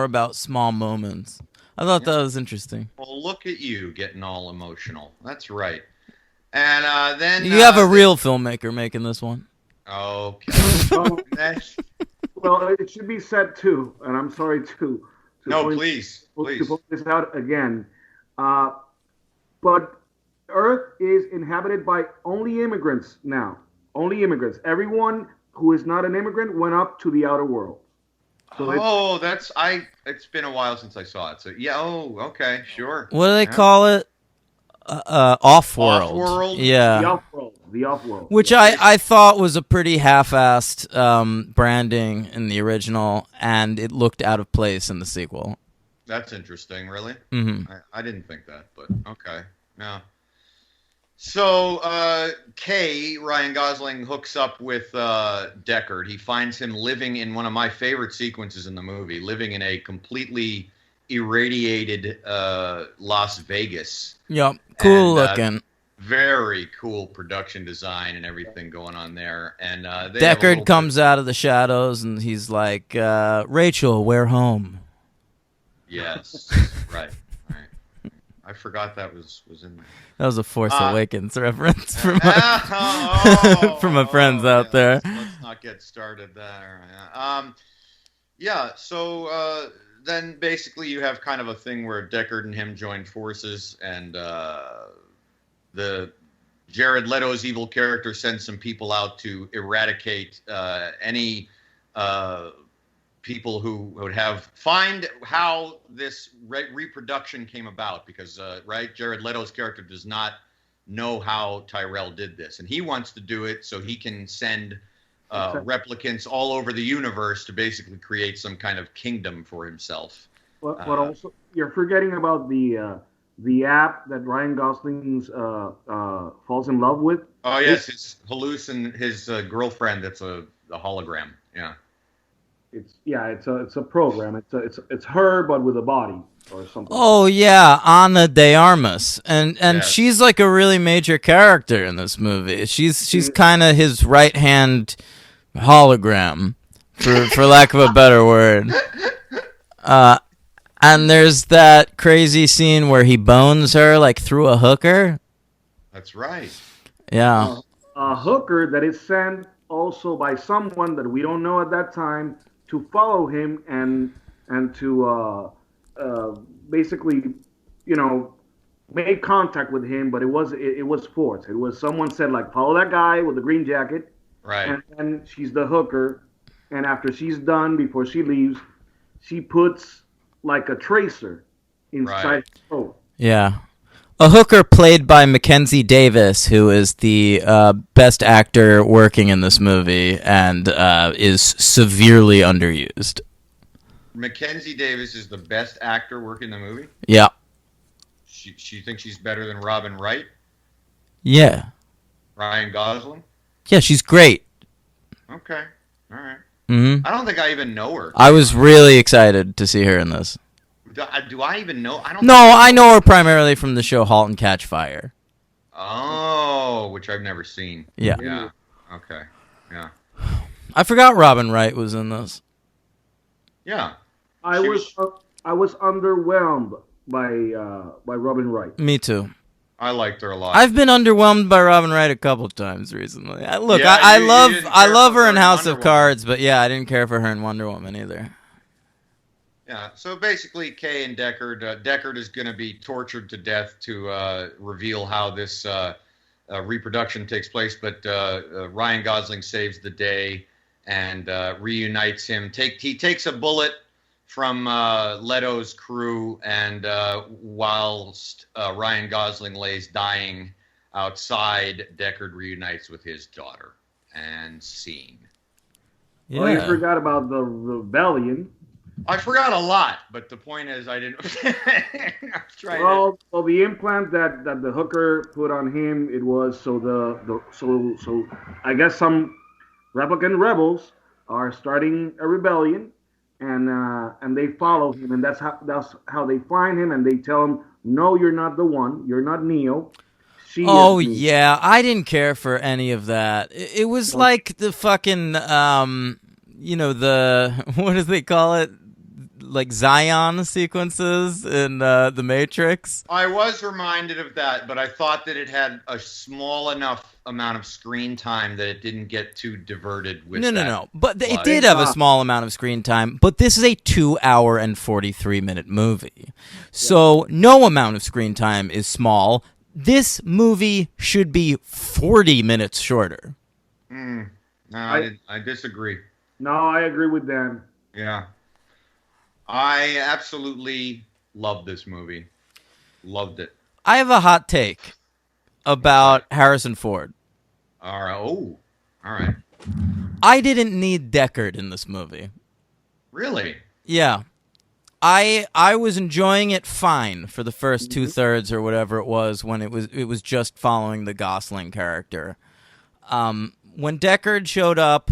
about small moments. I thought that was interesting. Well, look at you getting all emotional. That's right. And then You have a real filmmaker making this one. Okay. Oh, Next. well, it should be said too, and I'm sorry to No, point, please. to point this out again. But Earth is inhabited by only immigrants now. Only immigrants. Everyone who is not an immigrant went up to the outer world. So It's been a while since I saw it. So yeah. Oh, okay, sure. What do they Yeah. call it? Off-world. Off-world? Yeah. the off-world. Which I thought was a pretty half-assed branding in the original, and it looked out of place in the sequel. That's interesting. Really, Hmm. I didn't think that, but okay. Yeah. So Ryan Gosling hooks up with Deckard. He finds him living in one of my favorite sequences in the movie, living in a completely irradiated Las Vegas. Yep, cool And looking. very cool production design and everything going on there. And they have a little Deckard comes out of the shadows and he's like, Rachel, we're home. Yes, right, right. I forgot that was in there. That was a Force Uh, Awakens reference from Oh, from my friends out yeah, there. let's not get started there. Yeah. So then basically you have kind of a thing where Deckard and him join forces, and the Jared Leto's evil character sends some people out to eradicate any people who would find how this reproduction came about, because right, Jared Leto's character does not know how Tyrell did this, and he wants to do it so he can send replicants all over the universe to basically create some kind of kingdom for himself. But also, you're forgetting about the app that Ryan Gosling's falls in love with. Oh yes, his girlfriend that's a hologram. Yeah. It's a program. It's her but with a body or something. Oh yeah, Ana de Armas, and Yes. she's like a really major character in this movie. She's kind of his right hand hologram, for lack of a better word. And there's that crazy scene where he bones her like through a hooker. That's right. Yeah. A hooker that is sent also by someone that we don't know at that time to follow him and to basically, make contact with him. But it was forced. It was someone said like follow that guy with the green jacket, Right. and then she's the hooker. And after she's done, before she leaves, she puts like a tracer inside Right. the throat. Yeah. A hooker played by Mackenzie Davis, who is the best actor working in this movie and is severely underused. Mackenzie Davis is the best actor working in the movie. Yeah. She thinks she's better than Robin Wright, Yeah. Ryan Gosling. Yeah, she's great. Okay, all right. Hmm. I don't think I even know her. I was really excited to see her in this. Do I even know? I don't. No, I know her primarily from the show *Halt and Catch Fire*. Oh, which I've never seen. Yeah. Yeah. Okay. Yeah. I forgot Robin Wright was in this. Yeah. I She was underwhelmed by Robin Wright. Me too. I liked her a lot. I've been underwhelmed by Robin Wright a couple times recently. Look, Yeah, I you love didn't I care love for her her in in House Wonder of Woman. Cards, but yeah, I didn't care for her in Wonder Woman either. Yeah. So basically, Kay and Deckard is going to be tortured to death to reveal how this reproduction takes place. But Ryan Gosling saves the day and reunites him. He takes a bullet from Leto's crew, and whilst Ryan Gosling lays dying outside, Deckard reunites with his daughter. And scene. Yeah. Well, you forgot about the rebellion. I forgot a lot, but the point is, I didn't. I'm trying to. Well, the implant that the hooker put on him, it was so I guess some replicant rebels are starting a rebellion, and they follow him, and that's how they find him, and they tell him, no, you're not the one, you're not Neo. She Oh is Neo. yeah, I didn't care for any of that. It was like the fucking the what do they call it? Like Zion sequences in the Matrix. I was reminded of that, but I thought that it had a small enough amount of screen time that it didn't get too diverted with. No. But it plot. did have a small amount of screen time. But this is a 2-hour and 43-minute movie, so no amount of screen time is small. This movie should be 40 minutes shorter. No, I disagree. No, I agree with Dan. Yeah. I absolutely loved this movie. Loved it. I have a hot take about Harrison Ford. All right. Oh, all right. I didn't need Deckard in this movie. Really? Yeah. I was enjoying it fine for the first 2/3 or whatever it was when it was just following the Gosling character. When Deckard showed up,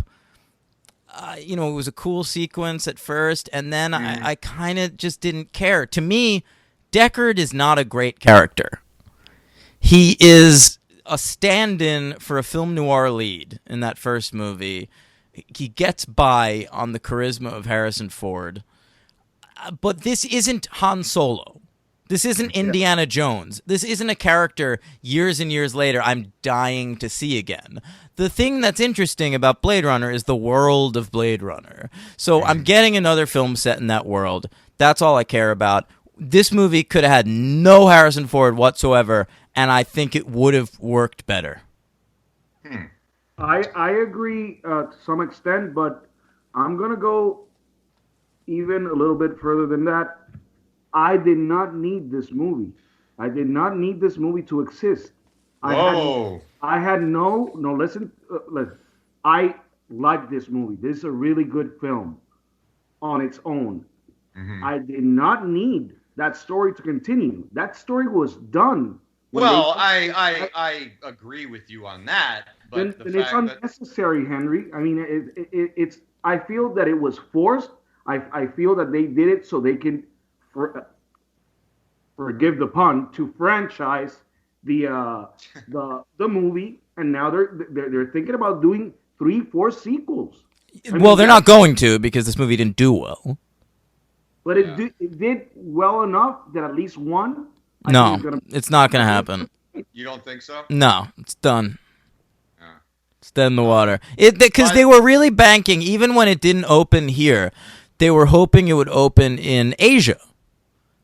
it was a cool sequence at first, and then I kind of just didn't care. To me, Deckard is not a great character. He is a stand-in for a film noir lead in that first movie. He gets by on the charisma of Harrison Ford. But this isn't Han Solo. This isn't Indiana Jones. This isn't a character years and years later I'm dying to see again. The thing that's interesting about Blade Runner is the world of Blade Runner. So I'm getting another film set in that world. That's all I care about. This movie could have had no Harrison Ford whatsoever, and I think it would have worked better. I agree to some extent, but I'm going to go even a little bit further than that. I did not need this movie. I did not need this movie to exist. Whoa. I had no, listen. I like this movie. This is a really good film on its own. Mm-hmm. I did not need that story to continue. That story was done. Well, I agree with you on that. But Then it's unnecessary, Henry. I mean, it's. I feel that it was forced. I feel that they did it so they can, forgive the pun, to franchise the movie, and now they're thinking about doing 3-4 sequels. Well, they're not going to because this movie didn't do well. But it did well enough that at least one. It's not going to happen. You don't think so? No, it's done. It's dead in the water. Because they were really banking, even when it didn't open here, they were hoping it would open in Asia.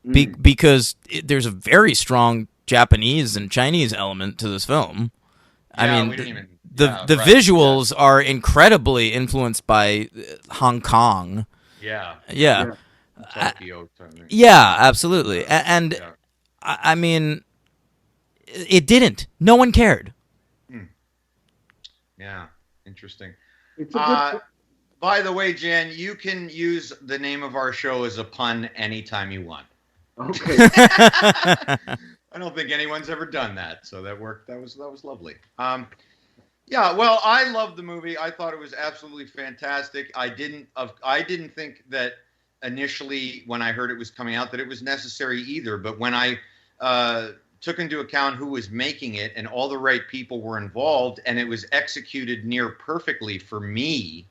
Because there's a very strong Japanese and Chinese element to this film. I mean, the visuals are incredibly influenced by Hong Kong. Yeah. Tokyo. Yeah, absolutely. And I mean, it didn't. No one cared. Yeah, interesting. It's a good. By the way, Jan, you can use the name of our show as a pun anytime you want. Okay. I don't think anyone's ever done that, so that worked. That was lovely. Yeah, well, I loved the movie. I thought it was absolutely fantastic. I didn't think that initially when I heard it was coming out that it was necessary either. But when I took into account who was making it and all the right people were involved, and it was executed near perfectly for me,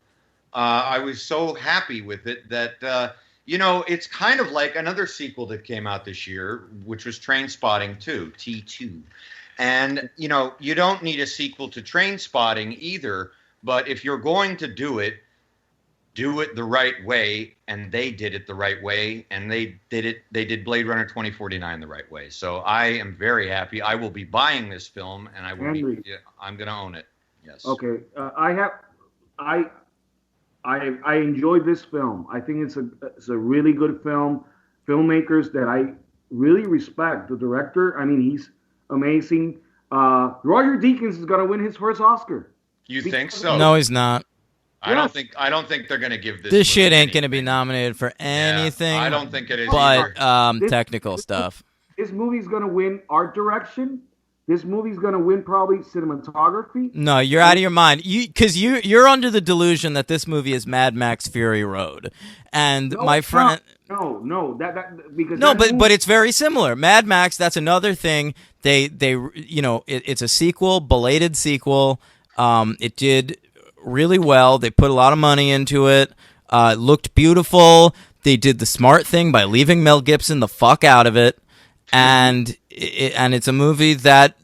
I was so happy with it that. It's kind of like another sequel that came out this year, which was Trainspotting 2, T2. And, you don't need a sequel to Trainspotting either, but if you're going to do it the right way, and they did it the right way, and they did Blade Runner 2049 the right way. So I am very happy. I will be buying this film, and I'm going to own it. Yes. Okay. I enjoyed this film. I think it's a really good film. Filmmakers that I really respect. The director, I mean, he's amazing. Roger Deakins is gonna win his first Oscar. You think so? No, he's not. I don't think they're gonna give this. This shit ain't gonna be nominated for anything. I don't think it is. But technical stuff. This movie's gonna win art direction. This movie's gonna win probably cinematography. No, you're out of your mind. You're under the delusion that this movie is Mad Max Fury Road, and my friend. No, because but it's very similar. Mad Max. That's another thing. It's a sequel, belated sequel. It did really well. They put a lot of money into it. It looked beautiful. They did the smart thing by leaving Mel Gibson the fuck out of it. And it's a movie that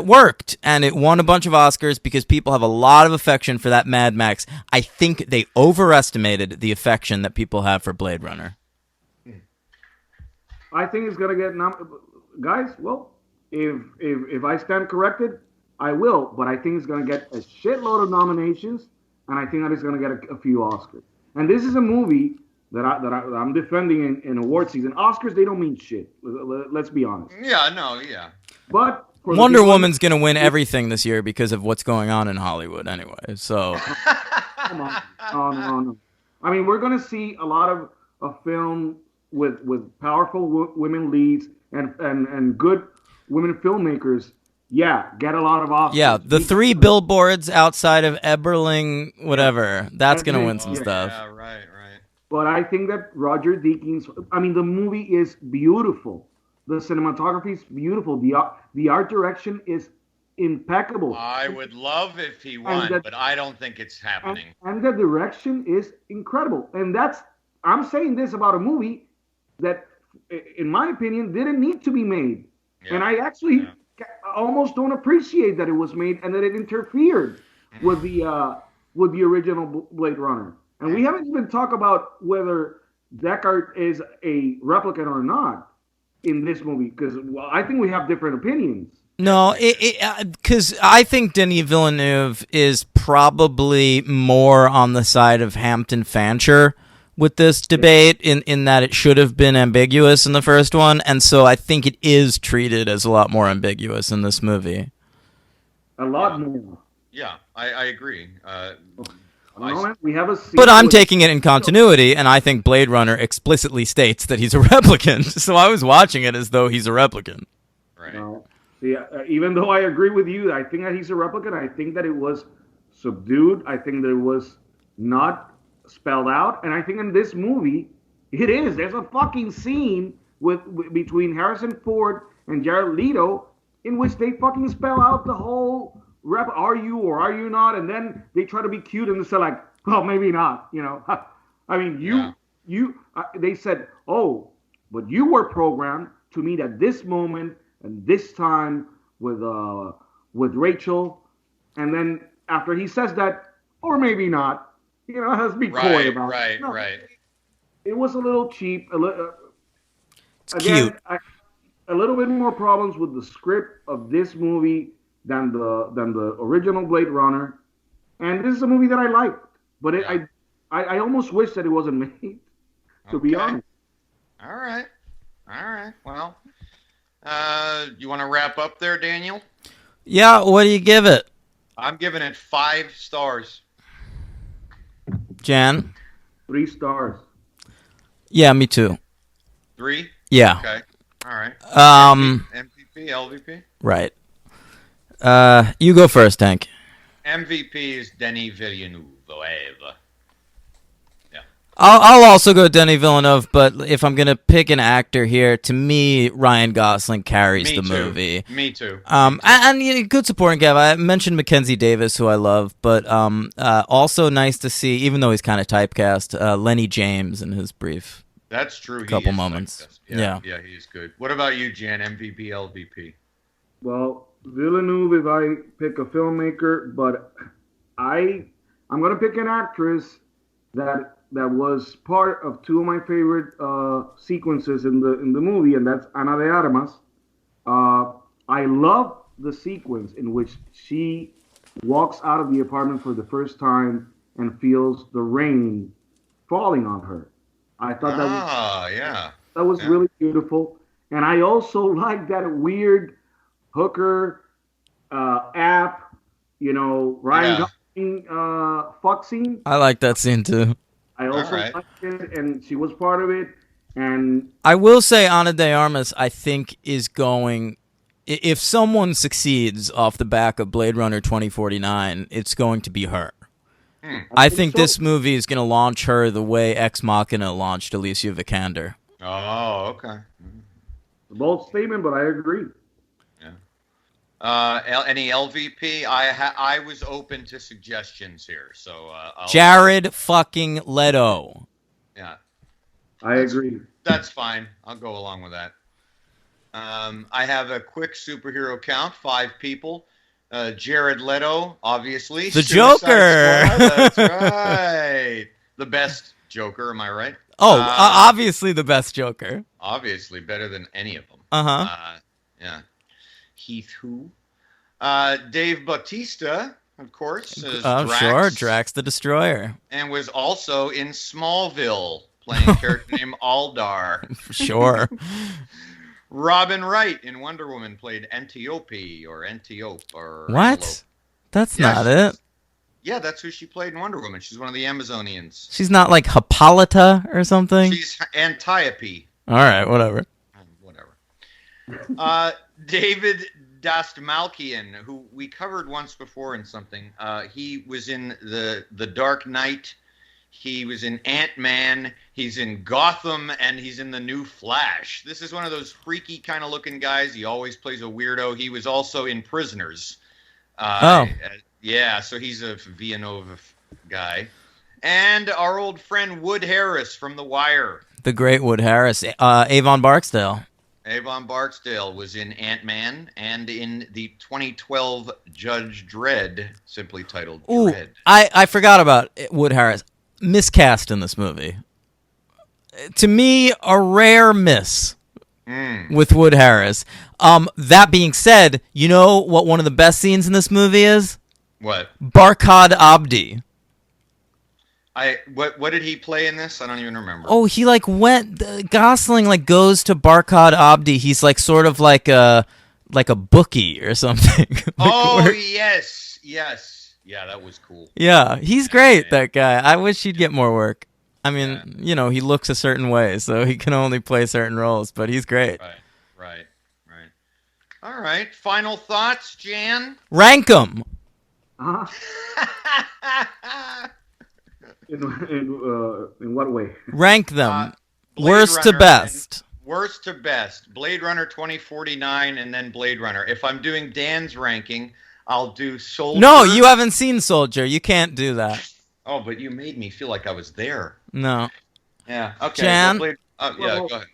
worked, and it won a bunch of Oscars because people have a lot of affection for that Mad Max. I think they overestimated the affection that people have for Blade Runner. I think it's gonna get guys. Well, if I stand corrected, I will. But I think it's gonna get a shitload of nominations, and I think that it's gonna get a few Oscars. And this is a movie that I'm defending in award season. Oscars, they don't mean shit. Let's be honest. Yeah, no, yeah. But Wonder Woman's gonna win everything this year because of what's going on in Hollywood, anyway. So come on, no. I mean, we're gonna see a lot of films with powerful women leads and good women filmmakers, yeah, get a lot of Oscars. Yeah, the 3 billboards outside of Eberling, whatever. That's going to win some stuff. Yeah, right. But I think that Roger Deakins, I mean, the movie is beautiful. The cinematography is beautiful. The art direction is impeccable. I would love if he won, but I don't think it's happening. And the direction is incredible. And I'm saying this about a movie that, in my opinion, didn't need to be made. Yeah. And I actually almost don't appreciate that it was made and that it interfered with the original Blade Runner. And we haven't even talked about whether Deckard is a replicant or not in this movie, because I think we have different opinions. No, because I think Denis Villeneuve is probably more on the side of Hampton Fancher with this debate, in that it should have been ambiguous in the first one, and so I think it is treated as a lot more ambiguous in this movie. A lot more. Yeah, I agree. We have a scene, but I'm taking it in continuity, and I think Blade Runner explicitly states that he's a replicant. So I was watching it as though he's a replicant. Right. See, even though I agree with you, I think that he's a replicant. I think that it was subdued. I think that it was not spelled out. And I think in this movie, it is. There's a fucking scene between Harrison Ford and Jared Leto in which they fucking spell out the whole are you or are you not? And then they try to be cute and they say like, oh, maybe not. You know, I mean, they said, oh, but you were programmed to meet at this moment and this time with Rachel. And then after he says that, or maybe not, you know, let's be coy about it. Right. It was a little cheap. It's cute. A little bit more problems with the script of this movie than the original Blade Runner, and this is a movie that I liked, but I almost wish that it wasn't made. To be honest. All right. Well, you want to wrap up there, Daniel? Yeah. What do you give it? I'm giving it 5 stars. Jan? 3 stars. Yeah, me too. 3? Yeah. Okay. All right. MVP, LVP? Right. You go first, Hank. MVP is Denis Villeneuve. Yeah. I'll also go Denis Villeneuve, but if I'm gonna pick an actor here, to me, Ryan Gosling carries the movie. Me too. And you know, good supporting cast. I mentioned Mackenzie Davis, who I love, but also nice to see, even though he's kind of typecast, Lenny James in his brief. That's true. Couple moments. Yeah, he's good. What about you, Jan? MVP, LVP? Well, Villeneuve, if I pick a filmmaker, but I'm gonna pick an actress that was part of 2 of my favorite sequences in the movie, and that's Ana de Armas. I love the sequence in which she walks out of the apartment for the first time and feels the rain falling on her. I thought that was really beautiful, and I also like that weird hooker app, you know, Ryan Gosling fuck scene. I like that scene too. I also liked it, and she was part of it. And I will say Ana de Armas, I think, is going, if someone succeeds off the back of Blade Runner 2049, it's going to be her. I think this movie is going to launch her the way Ex Machina launched Alicia Vikander. Oh, okay. A bold statement, but I agree. Any LVP? I was open to suggestions here, so Jared fucking Leto. Yeah, I agree. That's fine. I'll go along with that. I have a quick superhero count: 5 people. Jared Leto, obviously. The Joker. That's right. The best Joker. Am I right? Oh, obviously the best Joker. Obviously, better than any of them. Yeah. Heath who? Dave Bautista, of course. Drax, sure, Drax the Destroyer. And was also in Smallville, playing a character named Aldar. Sure. Robin Wright in Wonder Woman played Antiope or Antiope or what? Antelope. That's not it. Yeah, that's who she played in Wonder Woman. She's one of the Amazonians. She's not like Hippolyta or something? She's Antiope. All right, whatever. Whatever. David Dastmalchian, who we covered once before in something. He was in the Dark Knight. He was in Ant-Man. He's in Gotham, and he's in the new Flash. This is one of those freaky kind of looking guys. He always plays a weirdo. He was also in Prisoners. Yeah, so he's a Villeneuve guy. And our old friend Wood Harris from The Wire. The great Wood Harris. Avon Barksdale. Avon Barksdale was in Ant-Man and in the 2012 Judge Dredd, simply titled Dredd. I forgot about Wood Harris. Miscast in this movie. To me, a rare miss with Wood Harris. That being said, you know what one of the best scenes in this movie is? What? Barkhad Abdi. What did he play in this? I don't even remember. Oh, he Gosling goes to Barkhad Abdi. He's sort of like a bookie or something. Yes. Yeah, that was cool. Yeah, he's great, that guy. I wish he'd get more work. I mean, he looks a certain way, so he can only play certain roles, but he's great. Right. All right, final thoughts, Jan? Rank them. In what way? Rank them. Worst to best. Worst to best. Blade Runner 2049 and then Blade Runner. If I'm doing Dan's ranking, I'll do Soldier. No, you haven't seen Soldier. You can't do that. Oh, but you made me feel like I was there. No. Yeah, okay. Jan? Go ahead.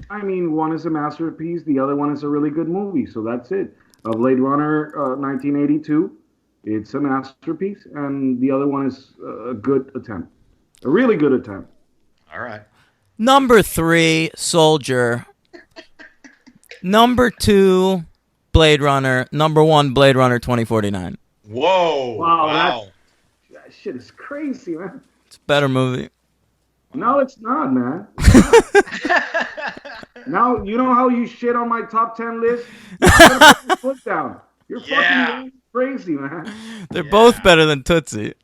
I mean, one is a masterpiece. The other one is a really good movie. So that's it. Blade Runner 1982. It's a masterpiece. And the other one is a good attempt. A really good attempt. All right. Number 3, Soldier. Number 2, Blade Runner. Number 1, Blade Runner 2049. Whoa. Wow. That shit is crazy, man. It's a better movie. No, it's not, man. Now, you know how you shit on my top 10 list? You're gonna put your foot down. You're fucking crazy, man. They're both better than Tootsie.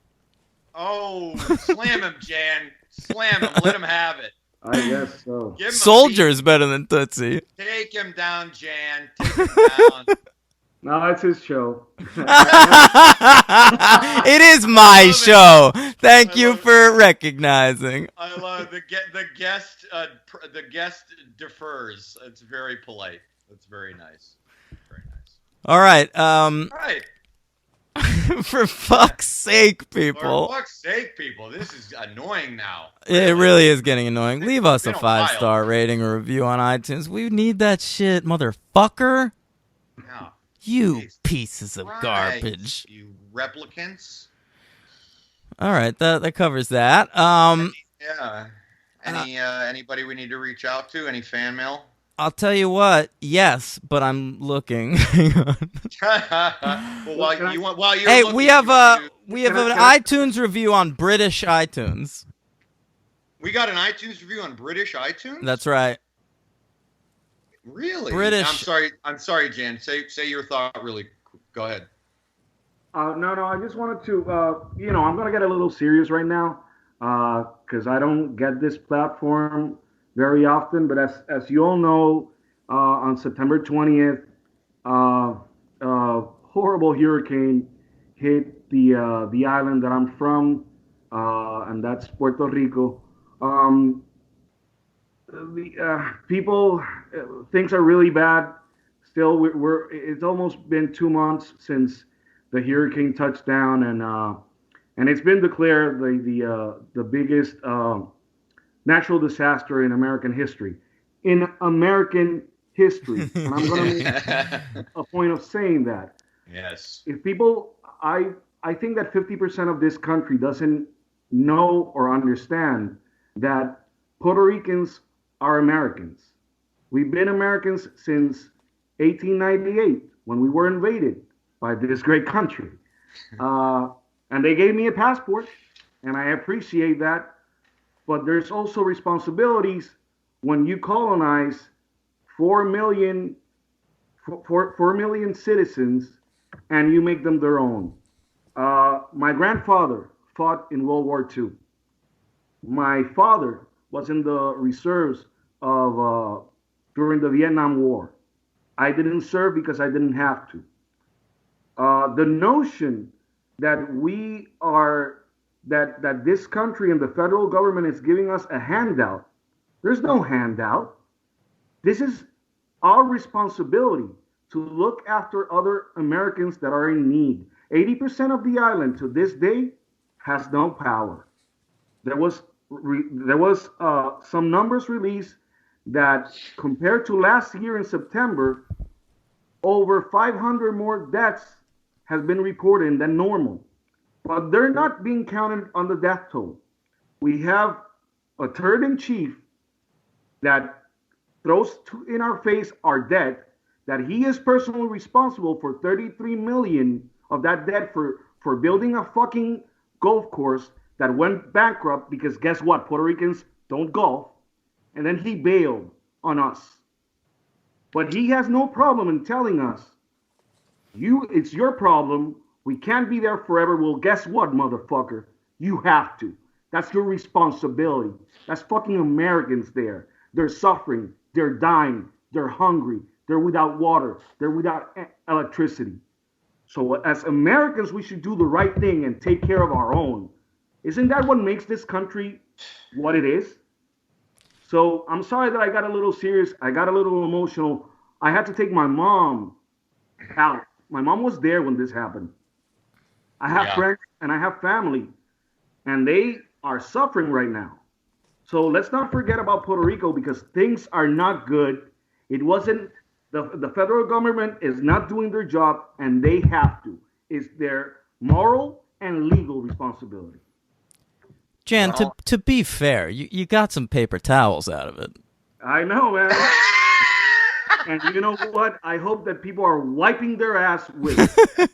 Oh, slam him, Jan. Slam him. Let him have it. I guess so. Soldier's better than Tootsie. Take him down, Jan. Take him down. No, it's his show. It is my show. Thank you for recognizing. I love the guest. The guest defers. It's very polite. It's very nice. Very nice. All right. All right. For fuck's sake, people. For fuck's sake, people. This is annoying now. It really is getting annoying. Leave us a been a 5-star rating or review on iTunes. We need that shit, motherfucker. No. You pieces of garbage. You replicants. All right, that covers that. Yeah. Anybody we need to reach out to? Any fan mail? I'll tell you what. Yes, but I'm looking. Hang on. While you're Hey, looking, we have an iTunes review on British iTunes. We got an iTunes review on British iTunes? That's right. Really? British. I'm sorry, Jan. Say your thought really. Go ahead. No. I just wanted to, I'm going to get a little serious right now because I don't get this platform very often. But as you all know, on September 20th, horrible hurricane hit the island that I'm from, and that's Puerto Rico. People, things are really bad. Still, it's almost been 2 months since the hurricane touched down, and it's been declared the biggest natural disaster in American history. In American history, and I'm going to make a point of saying that. Yes. If people, I think that 50% of this country doesn't know or understand that Puerto Ricans are Americans. We've been Americans since 1898 when we were invaded by this great country. And they gave me a passport, and I appreciate that. But there's also responsibilities when you colonize 4 million citizens and you make them their own. My grandfather fought in World War II. My father was in the reserves of during the Vietnam War. I didn't serve because I didn't have to. The notion that we are that this country and the federal government is giving us a handout. There's no handout. This is our responsibility to look after other Americans that are in need. 80% of the island to this day has no power. There was some numbers released that compared to last year in September, over 500 more deaths has been reported than normal. But they're not being counted on the death toll. We have a third in chief that throws in our face our debt, that he is personally responsible for 33 million of that debt for building a fucking golf course that went bankrupt because guess what? Puerto Ricans don't golf. And then he bailed on us. But he has no problem in telling us, it's your problem. We can't be there forever. Well, guess what, motherfucker? You have to. That's your responsibility. That's fucking Americans there. They're suffering. They're dying. They're hungry. They're without water. They're without electricity. So as Americans, we should do the right thing and take care of our own. Isn't that what makes this country what it is? So I'm sorry that I got a little serious. I got a little emotional. I had to take my mom out. My mom was there when this happened. I have friends and I have family, and they are suffering right now. So let's not forget about Puerto Rico because things are not good. It wasn't the federal government is not doing their job, and they have to. It's their moral and legal responsibility. Jan, to be fair, you got some paper towels out of it. I know, man. And you know what? I hope that people are wiping their ass with it.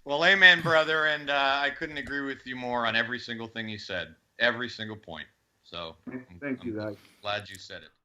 Well, amen, brother. And I couldn't agree with you more on every single thing you said. Every single point. So Thank you, guys. Glad you said it.